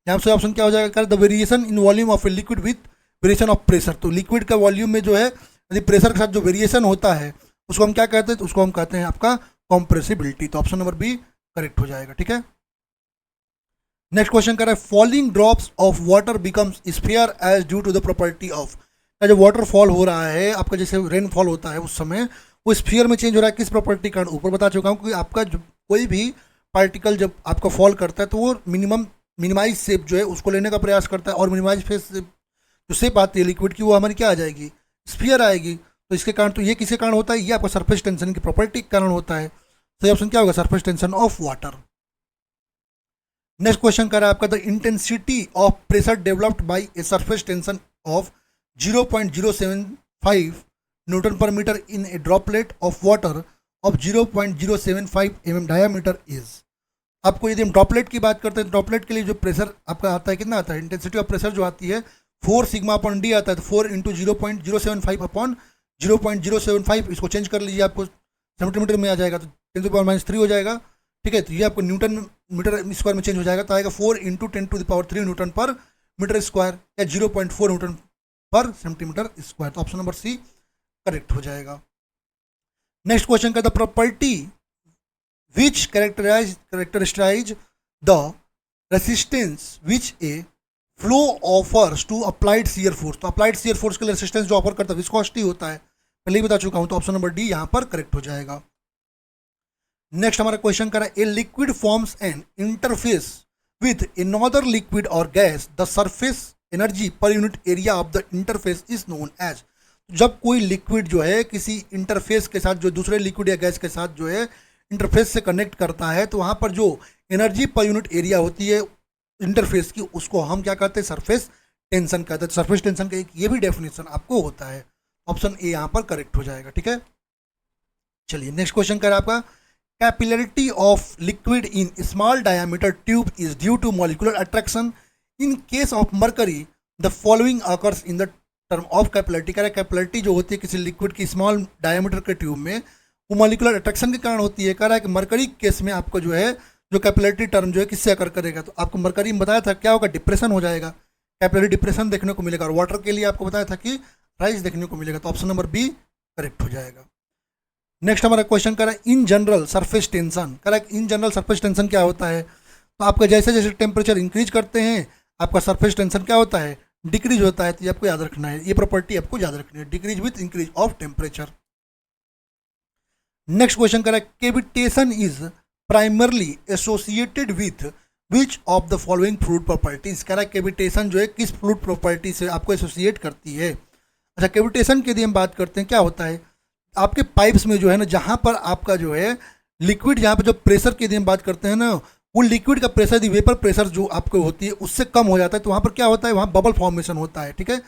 यहाँ से ऑप्शन क्या हो जाएगा, the variation in volume of a liquid with variation of pressure. तो लिक्विड का वॉल्यूम में जो है यदि प्रेशर के साथ जो वेरिएशन होता है उसको हम क्या कहते हैं, तो उसको हम कहते हैं आपका कॉम्प्रेसिबिलिटी। तो ऑप्शन नंबर बी करेक्ट हो जाएगा। ठीक है, नेक्स्ट क्वेश्चन कर रहा है falling drops of water becomes sphere as due to the property of. का जो वाटर फॉल हो रहा है आपका, जैसे रेनफॉल होता है उस समय वो स्फीयर में चेंज हो रहा है, किस प्रॉपर्टी कारण, ऊपर बता चुका हूँ कि आपका कोई भी पार्टिकल जब आपका फॉल करता है तो वो मिनिमाइज शेप जो है उसको लेने का प्रयास करता है, और मिनिमाइज फेस जो शेप आती है लिक्विड की वो हमारी क्या आ जाएगी, स्फीयर आएगी। तो इसके कारण, तो ये किसके कारण होता है, ये आपका सरफेस टेंशन की प्रॉपर्टी के कारण होता है। सही ऑप्शन क्या होगा, surface tension of water. Next question कर रहा है आपका the intensity of pressure developed by a surface tension of 0.075 newton per metre in a droplet of water of 0.075 mm diameter is. आपको यदि हम ड्रॉपलेट की बात करते हैं, ड्रॉपलेट के लिए जो प्रेशर आपका आता है कितना आता है, इंटेंसिटी ऑफ प्रेशर जो आती है 4 सिग्मा अपॉन डी आता है, तो 4 इंटू 0.075 अपॉन 0.075, इसको चेंज कर लीजिए आपको सेंटीमीटर में आ जाएगा, तो 10⁻³ हो जाएगा। ठीक है, तो ये आपको न्यूटन मीटर स्क्वायर में चेंज हो जाएगा, तो आएगा 4 into 10⁻³ newton per metre square, या 0.4 न्यूटन पर सेंटीमीटर स्क्वायर। तो ऑप्शन नंबर सी करेक्ट हो जाएगा। नेक्स्ट क्वेश्चन का the property which characterize the resistance which a flow offers to applied shear force. तो अप्लाइड शियर फोर्स के लिए रेसिस्टेंस जो ऑफर करता है विस्कोसिटी होता है, पहले ही बता चुका हूं, तो ऑप्शन नंबर डी यहां पर करेक्ट हो जाएगा। नेक्स्ट हमारा क्वेश्चन करा a liquid forms an interface with another liquid और gas, the surface energy per unit area of the interface is known as. जब कोई लिक्विड जो है किसी इंटरफेस के साथ, जो दूसरे लिक्विड या गैस के साथ जो है इंटरफेस से कनेक्ट करता है, तो वहां पर जो एनर्जी पर यूनिट एरिया होती है इंटरफेस की, उसको हम क्या कहते हैं, सरफेस टेंशन कहते हैं। सरफेस टेंशन का एक ये भी डेफिनेशन आपको होता है। ऑप्शन ए यहाँ पर करेक्ट हो जाएगा। ठीक है, चलिए नेक्स्ट क्वेश्चन कर आपका capillarity of liquid in small diameter tube is due to molecular attraction. In case of mercury the following occurs in the term of capillarity. कह रहा है कैपिलरिटी जो होती है किसी लिक्विड की स्मॉल डायमीटर के ट्यूब में, वो मॉलिक्यूलर अट्रैक्शन के कारण होती है। कह रहा है कि मरकरी केस में आपको जो है जो कैपिलरिटी टर्म जो है किससे अकर करेगा, तो आपको मरकरी में बताया था क्या होगा, डिप्रेशन हो जाएगा, कैपिलरी डिप्रेशन देखने को मिलेगा। और वाटर के लिए आपको बताया था कि राइज देखने को मिलेगा, तो ऑप्शन नंबर बी करेक्ट हो जाएगा। नेक्स्ट हमारा क्वेश्चन कर रहा है इन जनरल सरफेस टेंशन। कह रहा है इन जनरल सरफेस टेंशन क्या होता है, तो आपका जैसे जैसे टेम्परेचर इंक्रीज करते हैं आपका सरफेस टेंशन क्या होता है, डिक्रीज होता है। तो ये आपको याद रखना है, ये प्रॉपर्टी आपको याद रखनी है, decrease with increase of temperature. Next question कर रहा है cavitation is primarily associated with which of the following fluid properties. कह रहा है कैविटेशन जो है किस फ्लूइड प्रॉपर्टी से आपको एसोसिएट करती है। अच्छा, कैविटेशन की यदि हम बात करते हैं क्या होता है, आपके पाइप्स में जो है ना, जहाँ पर आपका जो है लिक्विड, जहाँ पर जो प्रेशर की यदि हम बात करते हैं ना, वो लिक्विड का प्रेशर यदि वेपर प्रेशर जो आपको होती है उससे कम हो जाता है, तो वहाँ पर क्या होता है, वहाँ बबल फॉर्मेशन होता है। ठीक है,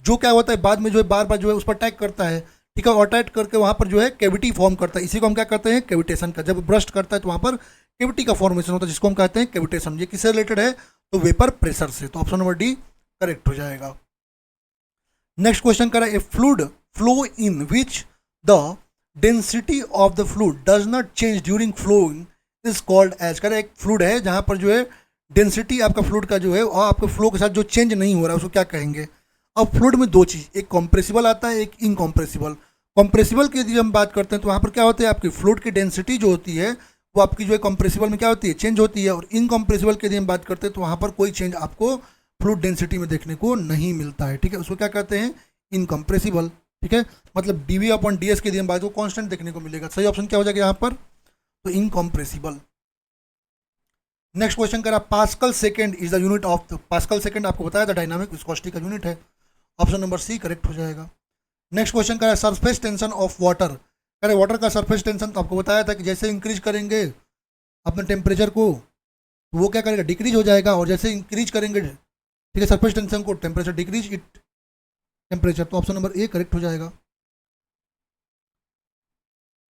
जो क्या होता है बाद में जो है बार बार जो है उस पर अटैक करता है। ठीक है, और अटैक करके वहाँ पर जो है कैविटी फॉर्म करता है, इसी को हम क्या कहते हैं, कैविटेशन का। जब ब्रस्ट करता है तो वहाँ पर कैविटी का फॉर्मेशन होता है, जिसको हम कहते हैं कैविटेशन। ये किससे रिलेटेड है, तो वेपर प्रेशर से। तो ऑप्शन नंबर डी करेक्ट हो जाएगा। नेक्स्ट क्वेश्चन करा, a fluid flow in which the density of the fluid does not change during flowing is called as. कह रहा है एक फ्लूड है जहाँ पर जो है डेंसिटी आपका फ्लूड का जो है और आपके फ्लो के साथ जो चेंज नहीं हो रहा है उसको क्या कहेंगे। अब फ्लूड में दो चीज़, एक कॉम्प्रेसिबल आता है, एक इनकॉम्प्रेसिबल। कॉम्प्रेसिबल की यदि हम बात करते हैं तो वहाँ पर क्या होता है, आपकी फ्लूड की डेंसिटी जो होती है वो आपकी जो है कॉम्प्रेसिबल में क्या होती है, चेंज होती है। और इनकॉम्प्रेसिबल की यदि हम बात करते हैं तो वहाँ पर कोई चेंज आपको फ्लूड डेंसिटी में देखने को नहीं मिलता है। ठीक है, उसको क्या कहते हैं, इनकॉम्प्रेसिबल। ठीक है, मतलब डीवी अपॉन डी एस की यदि हम बात को कॉन्स्टेंट देखने को मिलेगा। सही ऑप्शन क्या हो जाएगा यहाँ पर, तो इनकॉम्प्रेसिबल। नेक्स्ट क्वेश्चन करा, pascal second is the unit of the, pascal second आपको बताया था डायनामिक विस्कोसिटी का यूनिट है। ऑप्शन नंबर सी करेक्ट हो जाएगा। नेक्स्ट क्वेश्चन करा, सरफेस टेंशन ऑफ वाटर। कह रहे वाटर का सरफेस टेंशन तो आपको बताया था कि जैसे इंक्रीज करेंगे अपने टेम्परेचर को तो वो क्या करेगा, डिक्रीज हो जाएगा। और जैसे इंक्रीज करेंगे, ठीक है, सरफेस टेंशन को, टेम्परेचर डिक्रीज इट टेम्परेचर। तो ऑप्शन नंबर ए करेक्ट हो जाएगा।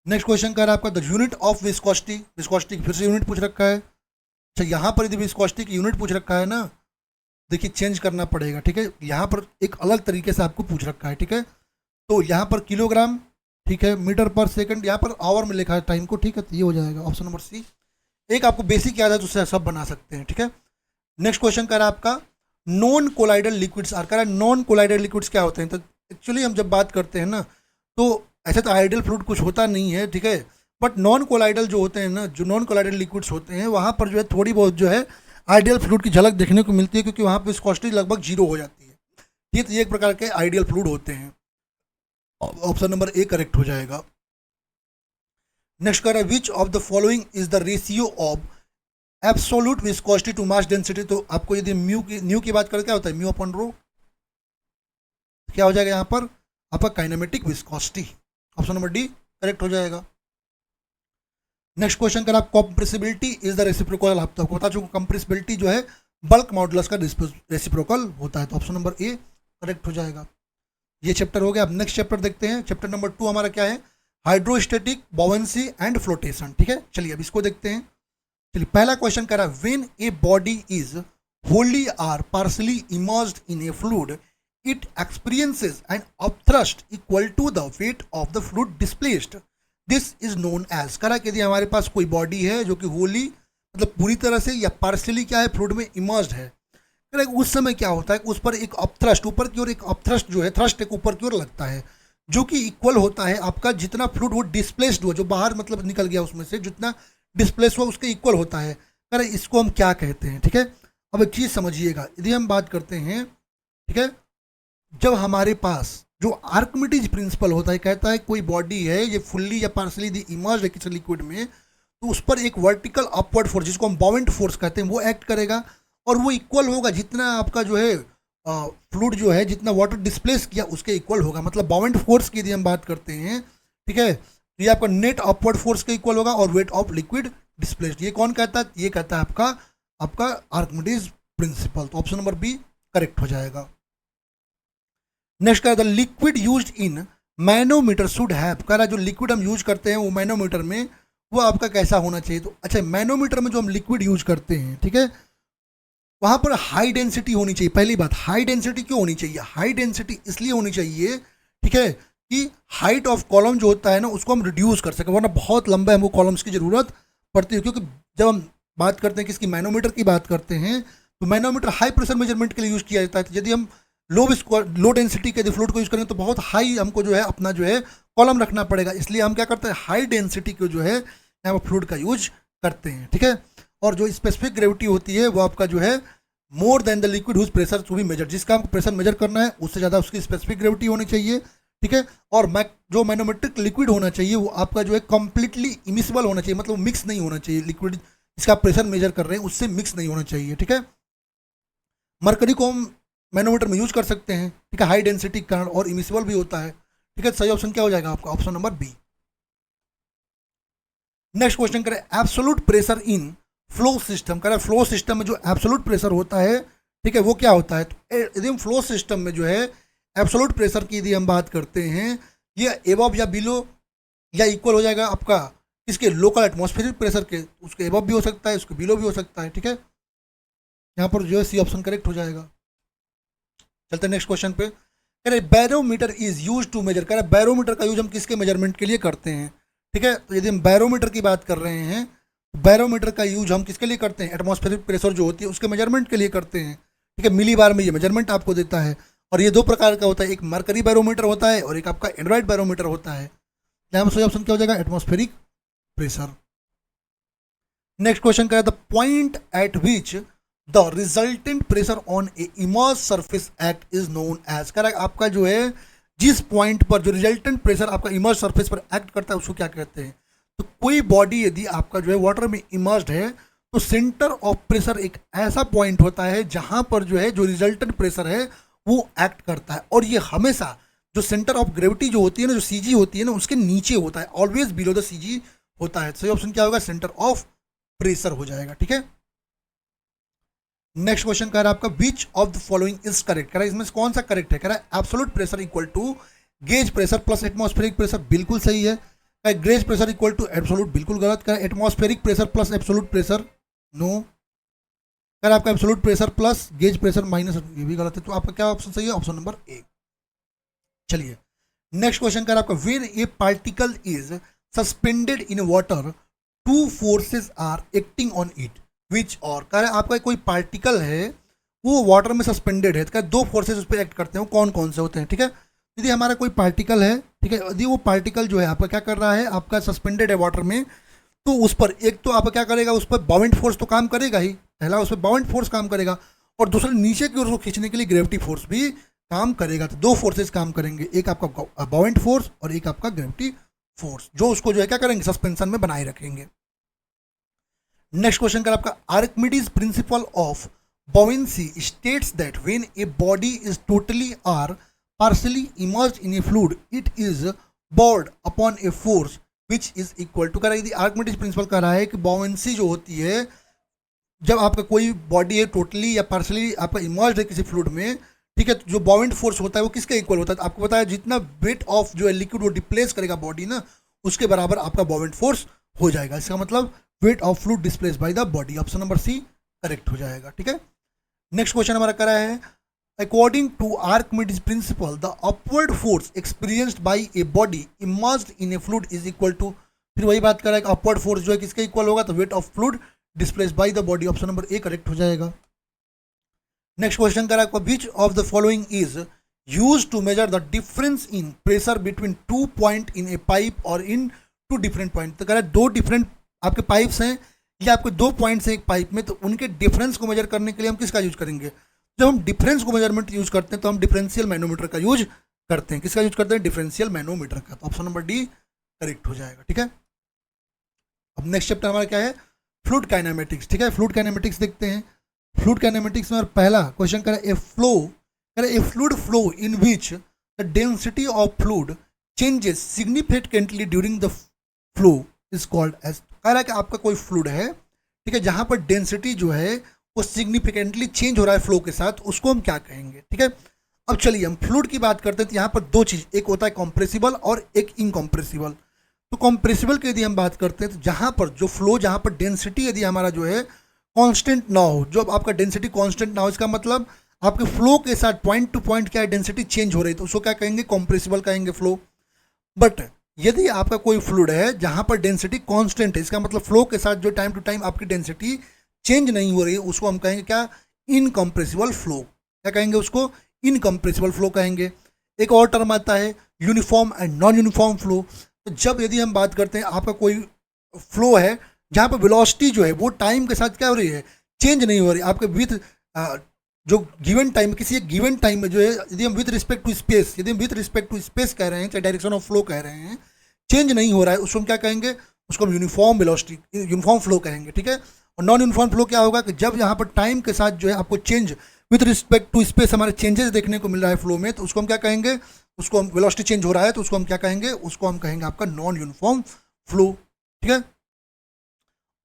नेक्स्ट क्वेश्चन कह रहा है आपका the unit of viscosity. Viscosity फिर से यूनिट पूछ रखा है। अच्छा, यहाँ पर यदि विस्कोसिटी की यूनिट पूछ रखा है ना, देखिए चेंज करना पड़ेगा। ठीक है, यहाँ पर एक अलग तरीके से आपको पूछ रखा है। ठीक है, तो यहाँ पर किलोग्राम, ठीक है, मीटर पर सेकंड, यहाँ पर आवर में लिखा है टाइम को। ठीक है, तो ये हो जाएगा ऑप्शन नंबर सी। एक आपको बेसिक याद है तो उससे सब बना सकते हैं। ठीक है, नेक्स्ट क्वेश्चन कह रहा है आपका नॉन कोलाइडल लिक्विड्स आर। कह रहा है नॉन कोलाइडल लिक्विड्स क्या होते हैं। तो एक्चुअली हम जब बात करते हैं ना तो ऐसे तो आइडियल फ्लूइड कुछ होता नहीं है। ठीक है, बट नॉन कोलाइडल जो होते हैं ना, जो नॉन कोलाइडल लिक्विड्स होते हैं वहाँ पर जो है थोड़ी बहुत जो है आइडियल फ्लूइड की झलक देखने को मिलती है, क्योंकि वहाँ पर विस्कोसिटी लगभग जीरो हो जाती है। ये तो एक प्रकार के आइडियल फ्लूइड होते हैं। ऑप्शन नंबर ए करेक्ट हो जाएगा। नेक्स्ट कह रहा है which of the following is the ratio of absolute viscosity to mass density. तो आपको यदि न्यू की बात करें क्या होता है, म्यू अपॉन रो, क्या हो जाएगा यहाँ पर आपका kinematic viscosity. Option number D correct हो जाएगा। नेक्स्ट क्वेश्चन करा, कॉम्प्रेसिबिलिटी इज द रेसिप्रोकल। आपको बता चुका कंप्रेसिबिलिटी जो है बल्क मॉडुलस का रेसिप्रोकल होता है। तो ऑप्शन नंबर ए करेक्ट हो जाएगा। ये चैप्टर हो गया। अब नेक्स्ट चैप्टर देखते हैं। चैप्टर नंबर 2 हमारा क्या है, हाइड्रोस्टैटिक बाउंसी एंड फ्लोटेशन। ठीक है, चलिए अब इसको देखते हैं। चलिए पहला क्वेश्चन कह रहा है when a body is wholly or partially immersed in a fluid, it experiences an upthrust equal to the weight of the fluid displaced. This is known as। करा कि यदि हमारे पास कोई बॉडी है जो कि होली मतलब पूरी तरह से या पार्शली क्या है फ्लूइड में इमर्स्ड है, उस समय क्या होता है उस पर एक अपथ्रस्ट ऊपर की ओर, एक अपथ्रस्ट जो है थ्रस्ट एक ऊपर की ओर लगता है जो कि इक्वल होता है आपका जितना फ्लूइड वो डिस्प्लेस्ड हुआ, जो बाहर मतलब निकल गया उसमें से जितना डिस्प्लेस हुआ उसके इक्वल होता है। अरे इसको हम क्या कहते हैं। ठीक है, अब एक चीज़ समझिएगा, यदि हम बात करते हैं, ठीक है, जब हमारे पास जो आर्किमिडीज प्रिंसिपल होता है, कहता है कोई बॉडी है ये फुल्ली या पार्सली इमर्ज्ड है किसी लिक्विड में, तो उस पर एक वर्टिकल अपवर्ड फोर्स जिसको हम बाउंड फोर्स कहते हैं वो एक्ट करेगा और वो इक्वल होगा जितना आपका जो है फ्लूइड जो है जितना वाटर डिस्प्लेस किया उसके इक्वल होगा। मतलब बाउंड फोर्स की यदि हम बात करते हैं, ठीक है, तो ये आपका नेट अपवर्ड फोर्स के इक्वल होगा और वेट ऑफ लिक्विड डिस्प्लेस्ड। ये कौन कहता है, ये कहता है आपका आर्किमिडीज प्रिंसिपल। तो ऑप्शन नंबर बी करेक्ट हो जाएगा। नेक्स्ट कह रहा है liquid used in manometer should have. कह रहा है जो लिक्विड हम यूज करते हैं वो मैनोमीटर में वो आपका कैसा होना चाहिए। तो अच्छा, मैनोमीटर में जो हम लिक्विड यूज करते हैं, ठीक है, वहाँ पर हाई डेंसिटी होनी चाहिए। पहली बात, हाई डेंसिटी क्यों होनी चाहिए, हाई डेंसिटी इसलिए होनी चाहिए, ठीक है, कि हाइट ऑफ कॉलम जो होता है ना उसको हम रिड्यूस कर सकें, वरना बहुत लंबे हमको कॉलम्स की ज़रूरत पड़ती है। क्योंकि जब हम बात करते हैं किसकी, मैनोमीटर की बात करते हैं, तो मैनोमीटर हाई प्रेशर मेजरमेंट के लिए यूज़ किया जाता है। तो यदि हम लो डेंसिटी के फ्लूइड को यूज़ करेंगे तो बहुत हाई हमको जो है अपना जो है कॉलम रखना पड़ेगा, इसलिए हम क्या करते हैं हाई डेंसिटी को जो है यहाँ पर फ्लूइड का यूज करते हैं। ठीक है, और जो स्पेसिफिक ग्रेविटी होती है वो आपका जो है more than the liquid whose pressure to be measure, जिसका हमको प्रेशर मेजर करना है उससे ज़्यादा उसकी स्पेसिफिक ग्रेविटी होनी चाहिए। ठीक है, और जो मैनोमेट्रिक लिक्विड होना चाहिए वो आपका जो है कंप्लीटली इमिसिबल होना चाहिए, मतलब मिक्स नहीं होना चाहिए। लिक्विड जिसका प्रेशर मेजर कर रहे हैं उससे मिक्स नहीं होना चाहिए। ठीक है, मरकरी को हम मैनोमीटर में यूज कर सकते हैं, ठीक है, हाई डेंसिटी के कारण, और इमिसिबल भी होता है। ठीक है, सही ऑप्शन क्या हो जाएगा आपका, option number B. Next question करें absolute pressure in flow system. करें फ्लो सिस्टम में जो एब्सोल्यूट प्रेशर होता है, ठीक है, वो क्या होता है। तो यदि हम फ्लो सिस्टम में जो है एब्सोल्यूट प्रेशर की यदि हम बात करते हैं, ये एबव या बिलो या इक्वल हो जाएगा आपका इसके लोकल एटमॉस्फेरिक प्रेशर के, उसके एबव भी हो सकता है उसके बिलो भी हो सकता है। ठीक है, यहाँ पर जो है सी ऑप्शन करेक्ट हो जाएगा। चलते हैं नेक्स्ट क्वेश्चन पे। कह रहे barometer is use to measure, कह रहे बैरोमीटर का यूज हम किसके मेजरमेंट के लिए करते हैं, ठीक है। तो यदि हम बैरोमीटर की बात कर रहे हैं, बैरोमीटर का यूज हम किसके लिए करते हैं, एटमॉस्फेरिक प्रेशर जो होती है उसके मेजरमेंट के लिए करते हैं, ठीक है। मिली बार में ये मेजरमेंट आपको देता है, और ये दो प्रकार का होता है, एक मरकरी बैरोमीटर होता है और एक आपका एंड्रॉइड बैरोमीटर होता है। यहाँ सही ऑप्शन क्या हो जाएगा, एटमॉस्फेरिक प्रेशर। नेक्स्ट क्वेश्चन क्या है, the point at which the resultant pressure on a immerse surface act is known as, कह रहा है आपका जो है जिस पॉइंट पर जो रिजल्टेंट प्रेशर आपका इमर्ज सरफेस पर एक्ट करता है उसको क्या कहते हैं। तो कोई बॉडी यदि आपका जो है वाटर में इमर्ज्ड है तो सेंटर ऑफ प्रेशर एक ऐसा पॉइंट होता है जहां पर जो है जो रिजल्टेंट प्रेशर है वो एक्ट करता है, और ये हमेशा जो सेंटर ऑफ ग्रेविटी जो होती है ना, जो सीजी होती है ना, उसके नीचे होता है, ऑलवेज बिलो द सीजी होता है। सही ऑप्शन क्या होगा, सेंटर ऑफ प्रेशर हो जाएगा, ठीक है। नेक्स्ट क्वेश्चन कह रहा है आपका विच of the following is correct, कह रहा है इसमें कौन सा करेक्ट है, कह रहा है absolute pressure equal to gauge pressure plus atmospheric pressure, बिल्कुल सही है। कह gauge pressure equal to absolute, बिल्कुल गलत। कह atmospheric pressure plus absolute pressure, no. कह आपका absolute pressure plus gauge pressure minus, ये भी गलत है। तो आपका क्या ऑप्शन सही है, ऑप्शन नंबर ए। चलिए नेक्स्ट क्वेश्चन कह रहा है आपका when a particle is suspended in water two forces are acting on it which, और कह रहा है आपका कोई पार्टिकल है वो वाटर में सस्पेंडेड है, तो दो फोर्सेस उस पर एक्ट करते हैं, कौन कौन से होते हैं, ठीक है। यदि हमारा कोई पार्टिकल है, ठीक है, यदि वो पार्टिकल जो है आपका क्या कर रहा है, आपका सस्पेंडेड है वाटर में, तो उस पर एक तो आप क्या करेगा, उस पर बाउंड फोर्स तो काम करेगा ही, पहला उस पर बाउंड फोर्स काम करेगा, और दूसरा नीचे की ओर उसको खींचने के लिए ग्रेविटी फोर्स भी काम करेगा। तो दो फोर्सेस काम करेंगे, एक आपका बाउंड फोर्स और एक आपका ग्रेविटी फोर्स, जो उसको जो है क्या करेंगे, सस्पेंशन में बनाए रखेंगे। नेक्स्ट क्वेश्चन कर आपका Archimedes principle of buoyancy states that when a body is totally or partially immersed in a fluid it is buoyed upon a force which is equal to, कह रहा है यदि आर्किमिडीज प्रिंसिपल कह रहा है कि बाउंसी जो होती है जब आपका कोई बॉडी है टोटली या पार्शियली आपका इमर्ज्ड है किसी फ्लूइड में, ठीक है, तो जो बाउंड फोर्स होता है वो किसके इक्वल होता है, तो आपको पता है जितना वेट ऑफ जो है लिक्विड वो डिप्लेस करेगा बॉडी ना, उसके बराबर आपका बाउंड फोर्स हो जाएगा। इसका मतलब weight of fluid displace by the body, option number C correct हो जाएगा, ठीक है। नेक्स्ट क्वेश्चन हमारा करा है according to Archimedes principle the upward force experienced by a body immersed in a fluid is equal to, फिर वही बात कर रहा है कि अपवर्ड फोर्स जो है किसके इक्वल होगा, तो weight of fluid displace by the body, option number A correct हो जाएगा। नेक्स्ट क्वेश्चन करा है which of the following is use to measure the difference in pressure between two point in a pipe और इन टू डिफरेंट पॉइंट, तो कह रहा है दो डिफरेंट आपके पाइप्स हैं या आपके दो पॉइंट्स हैं एक पाइप में, तो उनके डिफरेंस को मेजर करने के लिए हम किसका यूज करेंगे, जब हम डिफरेंस को मेजरमेंट यूज करते हैं तो हम डिफरेंशियल मैनोमीटर का यूज करते हैं, किसका यूज करते हैं, डिफरेंशियल मैनोमीटर का, तो ऑप्शन नंबर डी करेक्ट हो जाएगा, ठीक है। अब नेक्स्ट चैप्टर हमारा क्या है, फ्लूइड काइनेमेटिक्स, ठीक है। फ्लूइड काइनेमेटिक्स देखते हैं। फ्लूइड काइनेमेटिक्स में पहला क्वेश्चन करें ए फ्लो, करें a fluid flow in which the density of fluid changes significantly during the flow is called as, कह रहा है कि आपका कोई फ्लूइड है, ठीक है, जहां पर डेंसिटी जो है वो सिग्निफिकेंटली चेंज हो रहा है फ्लो के साथ, उसको हम क्या कहेंगे, ठीक है। अब चलिए हम फ्लूइड की बात करते हैं, तो यहाँ पर दो चीज़, एक होता है कॉम्प्रेसिबल और एक इनकॉम्प्रेसिबल। तो कॉम्प्रेसिबल की यदि हम बात करते हैं तो जहाँ पर जो फ्लो, जहाँ पर डेंसिटी यदि हमारा जो है कांस्टेंट ना हो, जो आपका डेंसिटी कांस्टेंट ना हो, इसका मतलब आपके फ्लो के साथ पॉइंट टू पॉइंट क्या है डेंसिटी चेंज हो रही है, तो उसको क्या कहेंगे, कॉम्प्रेसिबल कहेंगे फ्लो। बट यदि आपका कोई फ्लूइड है जहाँ पर डेंसिटी कांस्टेंट है, इसका मतलब फ्लो के साथ जो टाइम टू टाइम आपकी डेंसिटी चेंज नहीं हो रही है, उसको हम कहेंगे क्या, इनकम्प्रेसिबल फ्लो, क्या कहेंगे उसको, इनकम्प्रेसिबल फ्लो कहेंगे। एक और टर्म आता है uniform and non uniform flow. तो जब यदि हम बात करते हैं आपका कोई फ्लो है जहाँ पर वेलोसिटी जो है वो टाइम के साथ क्या हो रही है, चेंज नहीं हो रही, आपके विथ जो गिवन टाइम, किसी एक गिवन टाइम में जो है यदि हम विथ रिस्पेक्ट टू स्पेस, यदि हम विथ रिस्पेक्ट टू स्पेस कह रहे हैं, चाहे डायरेक्शन ऑफ फ्लो कह रहे हैं, चेंज नहीं हो रहा है, उसको हम क्या कहेंगे, उसको हम यूनिफॉर्म वेलोसिटी, यूनिफॉर्म फ्लो कहेंगे, ठीक है। और नॉन यूनिफॉर्म फ्लो क्या होगा कि जब यहाँ पर टाइम के साथ जो है आपको change with respect to space हमारे चेंजेस देखने को मिल रहा है फ्लो में, तो उसको हम क्या कहेंगे, उसको हम वेलोसिटी चेंज हो रहा है तो उसको हम क्या कहेंगे, उसको हम कहेंगे आपका नॉन यूनिफॉर्म फ्लो, ठीक है।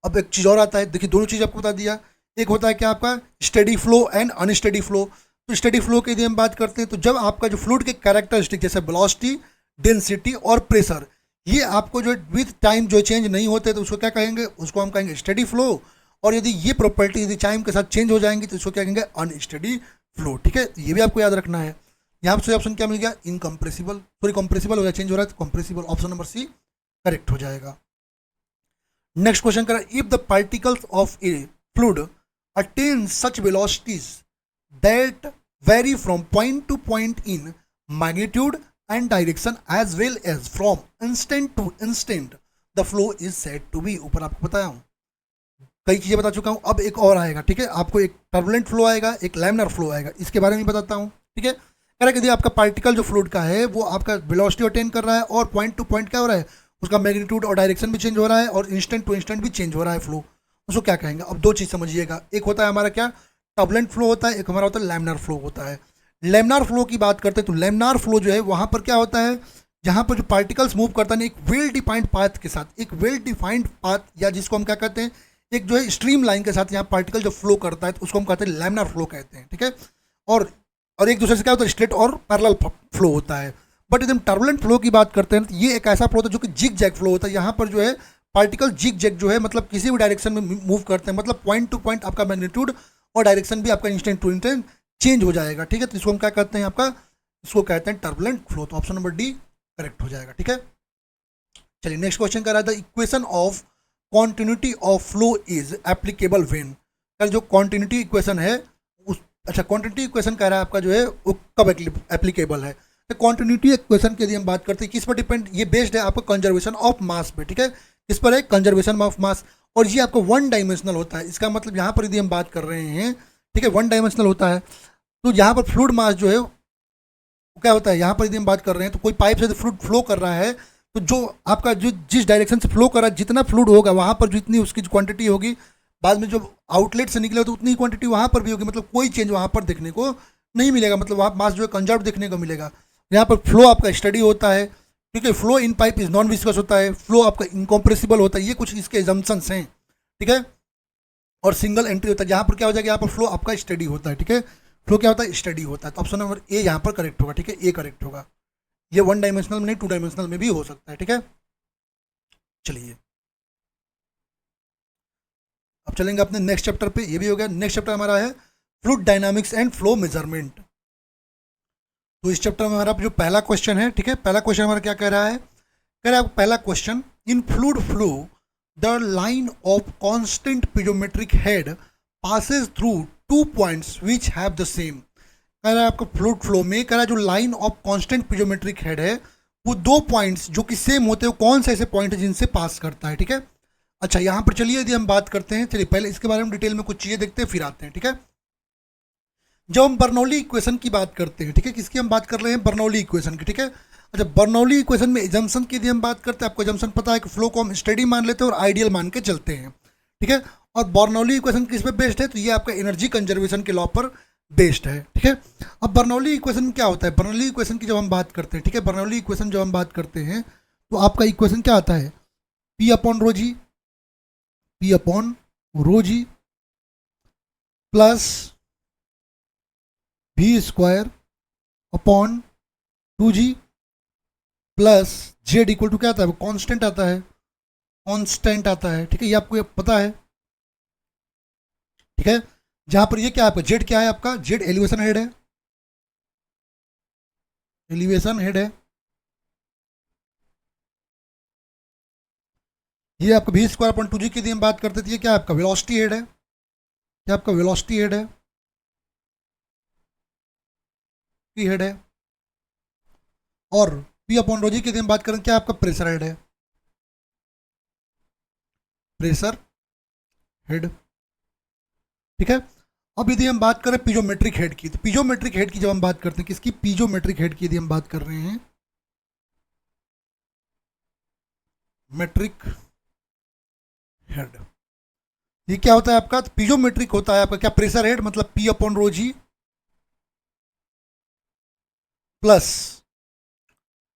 अब एक चीज़ और आता है, देखिए दोनों चीज़ आपको बता दिया, एक होता है क्या आपका steady flow and unsteady flow. तो स्टेडी फ्लो की यदि हम बात करते हैं तो जब आपका जो फ्लूइड के कैरेक्टरिस्टिक जैसे वेलोसिटी, डेंसिटी और प्रेशर, ये आपको जो विथ टाइम जो चेंज नहीं होते तो उसको क्या कहेंगे, उसको हम कहेंगे स्टेडी फ्लो। और यदि ये प्रॉपर्टी यदि टाइम के साथ चेंज हो जाएंगी तो इसको क्या कहेंगे, अनस्टेडी फ्लो, ठीक है। ये भी आपको याद रखना है। यहाँ से ऑप्शन क्या मिल गया, इनकम्प्रेसिबल, सॉरी कंप्रेसिबल हो गया, चेंज हो रहा है तो compressible, option number C correct हो जाएगा। नेक्स्ट क्वेश्चन करा, if the particles of a fluid attain such velocities that vary from point to point in magnitude and direction as well as from instant to instant the flow is said to be, ऊपर आपको बताया हूँ, कई चीज़ें बता चुका हूँ, अब एक और आएगा, ठीक है, आपको एक टर्बुलेंट फ्लो आएगा, एक लैमिनार फ्लो आएगा, इसके बारे में बताता हूँ, ठीक है। कह रहा है कि आपका पार्टिकल जो फ्लूइड का है वो आपका वेलोसिटी अटेन कर रहा है और पॉइंट टू पॉइंट क्या हो रहा है, उसका मैग्नीट्यूड और डायरेक्शन भी चेंज हो रहा है और इंस्टेंट टू इंस्टेंट भी चेंज हो रहा है फ्लो, उसको क्या कहेंगे। अब दो चीज़ समझिएगा, एक होता है हमारा क्या टर्बुलेंट फ्लो होता है, एक हमारा होता है लैमिनार फ्लो होता है। लैमिनार फ्लो की बात करते हैं तो लैमिनार फ्लो जो है वहाँ पर क्या होता है, जहाँ पर जो पार्टिकल्स मूव करता है एक वेल डिफाइंड पाथ के साथ, एक वेल डिफाइंड पाथ, या जिसको हम क्या कहते हैं, एक जो है स्ट्रीम लाइन के साथ यहाँ पार्टिकल जो फ्लो करता है तो उसको हम कहते हैं लैमिनार फ्लो कहते हैं, ठीक है। और एक दूसरे से क्या होता है, स्ट्रेट और पैरेलल फ्लो होता है। बट एकदम टर्बुलेंट फ्लो की बात करते हैं तो ये एक ऐसा फ्लो होता है जो कि जिग जैग फ्लो होता है, यहाँ पर जो है पार्टिकल जिग जैग जो है मतलब किसी भी डायरेक्शन में मूव करते हैं, मतलब पॉइंट टू पॉइंट आपका मैग्नीट्यूड और डायरेक्शन भी आपका इंस्टेंट टू इंस्टेंट चेंज हो जाएगा, ठीक है। तो इसको हम क्या कहते हैं, आपका इसको कहते हैं टर्बुलेंट फ्लो, तो ऑप्शन नंबर डी करेक्ट हो जाएगा, ठीक है। चलिए नेक्स्ट क्वेश्चन कर रहा था, equation of continuity of flow is applicable when, कल जो कॉन्टिन्यूटी इक्वेशन है उस, अच्छा कॉन्टिन्यूटी इक्वेशन कह रहा है आपका जो है वो कब एप्लीकेबल है, तो कॉन्टिन्यूटी इक्वेशन के लिए हम बात करते हैं किस पर डिपेंड, ये बेस्ड है आपका कंजर्वेशन ऑफ मास पे, ठीक है, किस पर है, कंजर्वेशन ऑफ मास, और ये आपको वन डायमेंशनल होता है, इसका मतलब यहाँ पर यदि हम बात कर रहे हैं, ठीक है, वन डायमेंशनल होता है, तो यहाँ पर फ्लूइड मास जो है क्या होता है, यहाँ पर यदि हम बात कर रहे हैं तो कोई पाइप से फ्लूइड फ्लो कर रहा है तो जो आपका जो जिस डायरेक्शन से फ्लो कर रहा है जितना फ्लूइड होगा वहाँ पर जितनी उसकी क्वांटिटी होगी, बाद में जो आउटलेट से निकले तो उतनी क्वांटिटी वहाँ पर भी होगी, मतलब कोई चेंज वहाँ पर देखने को नहीं मिलेगा, मतलब वहाँ मास जो है कंजर्व देखने को मिलेगा। यहाँ पर फ्लो आपका स्टडी होता है, ठीक है, flow in pipe is non viscous होता है, फ्लो आपका इनकॉम्प्रेसिबल होता है, ये कुछ इसके एजम्पशंस हैं, ठीक है। और सिंगल एंट्री होता है, जहाँ पर क्या हो जाएगा, यहाँ पर फ्लो आपका स्टडी होता है, ठीक है, फ्लो क्या होता है, स्टडी होता है, तो ऑप्शन नंबर ए यहाँ पर करेक्ट होगा, ठीक है, ए करेक्ट होगा, ये वन डायमेंशनल में नहीं टू डायमेंशनल में भी हो सकता है, ठीक है। चलिए अब चलेंगे अपने नेक्स्ट चैप्टर पे, ये भी हो गया। नेक्स्ट चैप्टर हमारा है fluid dynamics and flow measurement. तो इस चैप्टर में हमारा जो पहला क्वेश्चन है, ठीक है, पहला क्वेश्चन हमारा क्या कह रहा है, कह रहा है पहला question, in fluid flow the line of constant piezometric head passes through two points which have the same, कह रहा है आपका फ्लूइड फ्लो में कह रहा है जो line of constant piezometric head है वो दो पॉइंट्स जो कि सेम होते हैं, कौन से ऐसे पॉइंट है जिनसे पास करता है, ठीक है। अच्छा यहाँ पर चलिए यदि हम बात करते हैं, चलिए पहले इसके बारे में डिटेल में कुछ चीज़ें देखते हैं फिर आते हैं, ठीक है। जब हम बर्नौली इक्वेशन की बात करते हैं, ठीक है, किसकी हम बात कर रहे हैं, बर्नौली इक्वेशन की, ठीक है। अच्छा बर्नौली इक्वेशन में एजम्पशन की यदि हम बात करते हैं, आपको एजम्पशन पता है कि फ्लो को हम स्टेडी मान लेते हैं और आइडियल मान के चलते हैं, ठीक है। और बर्नौली इक्वेशन किस पे बेस्ड है, तो ये आपका एनर्जी कंजर्वेशन के लॉ पर बेस्ड है, ठीक है। अब बर्नौली इक्वेशन क्या होता है, बर्नौली इक्वेशन की जब हम बात करते हैं, ठीक है, बर्नौली इक्वेशन जब हम बात करते हैं तो आपका इक्वेशन क्या आता है, P upon rho g, P upon rho ji plus V square upon 2g plus Z equal to क्या आता है, वो कांस्टेंट आता है, कांस्टेंट आता है, ठीक है, ये आपको ये पता है, ठीक है। जहां पर ये क्या है आपका जेड, क्या है आपका जेड एलिवेशन हेड है, एलिवेशन हेड है, ये आपका वी स्क्वायर अपॉन 2g की हम बात करते थे, ये क्या आपका वेलोसिटी हेड है, क्या आपका वेलोसिटी हेड है, पी हेड है, और पी अपॉन रोजी की हम बात करें क्या आपका प्रेशर हेड है, प्रेशर हेड, ठीक है। अब यदि हम बात करें पीजोमेट्रिक हेड की, तो पीजोमेट्रिक हेड की जब हम बात करते हैं, किसकी, पीजोमेट्रिक हेड की यदि हम बात कर रहे हैं, मेट्रिक हेड, ये क्या होता है आपका, तो पीजोमेट्रिक होता है आपका क्या, प्रेशर हेड, मतलब पी अपॉन रो जी प्लस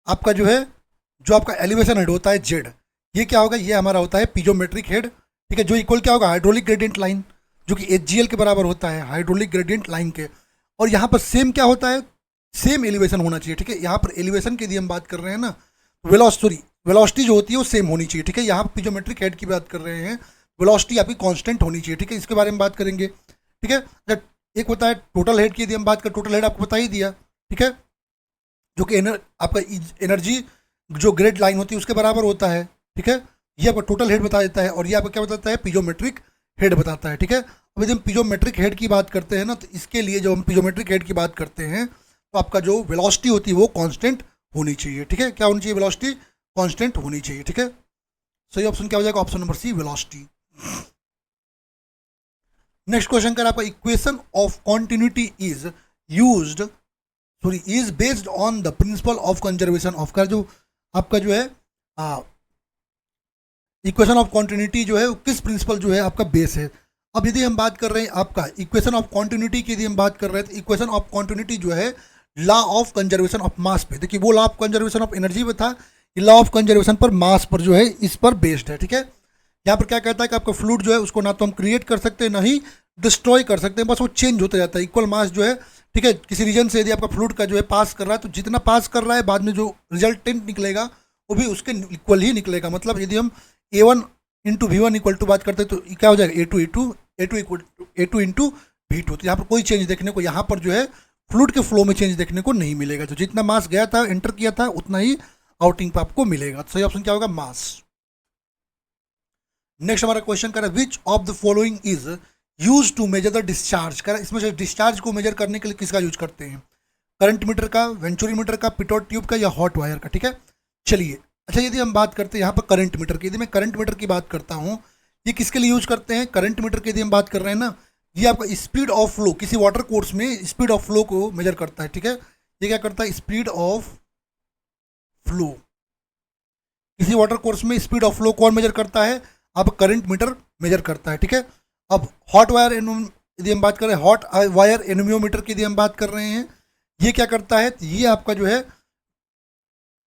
आपका जो है जो आपका एलिवेशन हेड होता है जेड, ये क्या होगा, ये हमारा होता है पीजोमेट्रिक हेड, ठीक है, जो इक्वल क्या होगा, हाइड्रोलिक ग्रेडियंट लाइन, जो कि HGL के बराबर होता है, हाइड्रोलिक ग्रेडियंट लाइन के। और यहाँ पर सेम क्या होता है, सेम एलिवेशन होना चाहिए, ठीक है। यहाँ पर एलिवेशन की यदि हम बात कर रहे हैं ना, वेलोसिटी जो होती है वो सेम होनी चाहिए, ठीक है। यहाँ पर पीजोमेट्रिक हेड की बात कर रहे हैं, वेलोसिटी आपकी कांस्टेंट होनी चाहिए, ठीक है, इसके बारे में बात करेंगे, ठीक है। एक होता है टोटल हेड की यदि हम बात करें, टोटल हेड आपको बता ही दिया, ठीक है, जो कि आपका एनर्जी जो ग्रेड लाइन होती है उसके बराबर होता है, ठीक है। ये आपका टोटल हेड बता देता है, और ये आपका क्या बताता है, पिजोमेट्रिक हेड बताता है, ठीक है। अब यदि हम पिजोमेट्रिक हेड की बात करते हैं ना, तो इसके लिए जब हम पिजोमेट्रिक हेड की बात करते हैं तो आपका जो वेलोसिटी होती है वो कांस्टेंट होनी चाहिए, ठीक है। क्या होनी चाहिए, वेलोसिटी कांस्टेंट होनी चाहिए, ठीक है। सही ऑप्शन क्या हो जाएगा, option number C, velocity. Next question कर आपका, equation of continuity is used sorry is based on the principle of conservation of, का जो आपका जो है इक्वेशन ऑफ कॉन्टिन्यूटी जो है वो किस प्रिंसिपल जो है आपका बेस है। अब यदि हम बात कर रहे हैं आपका इक्वेशन ऑफ कॉन्टिन्यूटी की, यदि हम बात कर रहे हैं तो इक्वेशन ऑफ कॉन्टिन्यूटी जो है law of conservation of mass पे, देखिए वो law of conservation of energy में था, ये लॉ ऑफ कंजर्वेशन पर मास पर जो है इस पर बेस्ड है, ठीक है। यहाँ पर क्या कहता है कि आपका फ्लूइड जो है उसको ना तो हम क्रिएट कर सकते हैं ना ही डिस्ट्रॉय कर सकते हैं, बस वो चेंज होता जाता है। इक्वल मास जो है, ठीक है, किसी रीजन से यदि आपका फ्लूइड का जो है पास कर रहा है तो जितना पास कर रहा है बाद में जो रिजल्टेंट निकलेगा वो भी उसके इक्वल ही निकलेगा। मतलब यदि हम A1 into V1 equal to बात करते हैं तो क्या हो जाएगा, A2 इंटू V2। तो यहाँ पर कोई चेंज देखने को यहाँ पर जो है फ्लूइड के फ्लो में चेंज देखने को नहीं मिलेगा, जो जितना मास गया था एंटर किया था उतना ही आउटिंग पर आपको मिलेगा। तो सही ऑप्शन क्या होगा, मास। नेक्स्ट हमारा क्वेश्चन कर रहा है, which of the following is use to measure the discharge. कर इसमें से डिस्चार्ज को मेजर करने के लिए किसका यूज करते हैं, करंट मीटर का, वेंचुरी मीटर का, पिटोट ट्यूब का, या हॉट वायर का, ठीक है। चलिए, अच्छा यदि हम बात करते हैं यहाँ पर करंट मीटर की, यदि मैं करंट मीटर की बात करता हूँ, ये किसके लिए यूज करते हैं, करंट मीटर की यदि हम बात कर रहे हैं ना, ये आपका स्पीड ऑफ फ्लो, किसी वाटर कोर्स में स्पीड ऑफ फ्लो को मेजर करता है, ठीक है। ये क्या करता है, स्पीड ऑफ फ्लो, किसी वाटर कोर्स में स्पीड ऑफ फ्लो कौन मेजर करता है, अब करंट मीटर मेजर करता है, ठीक है। अब हॉट वायर यदि हम बात करें, हॉट वायर एनोमियोमीटर की यदि हम बात कर रहे हैं, ये क्या करता है, ये आपका जो है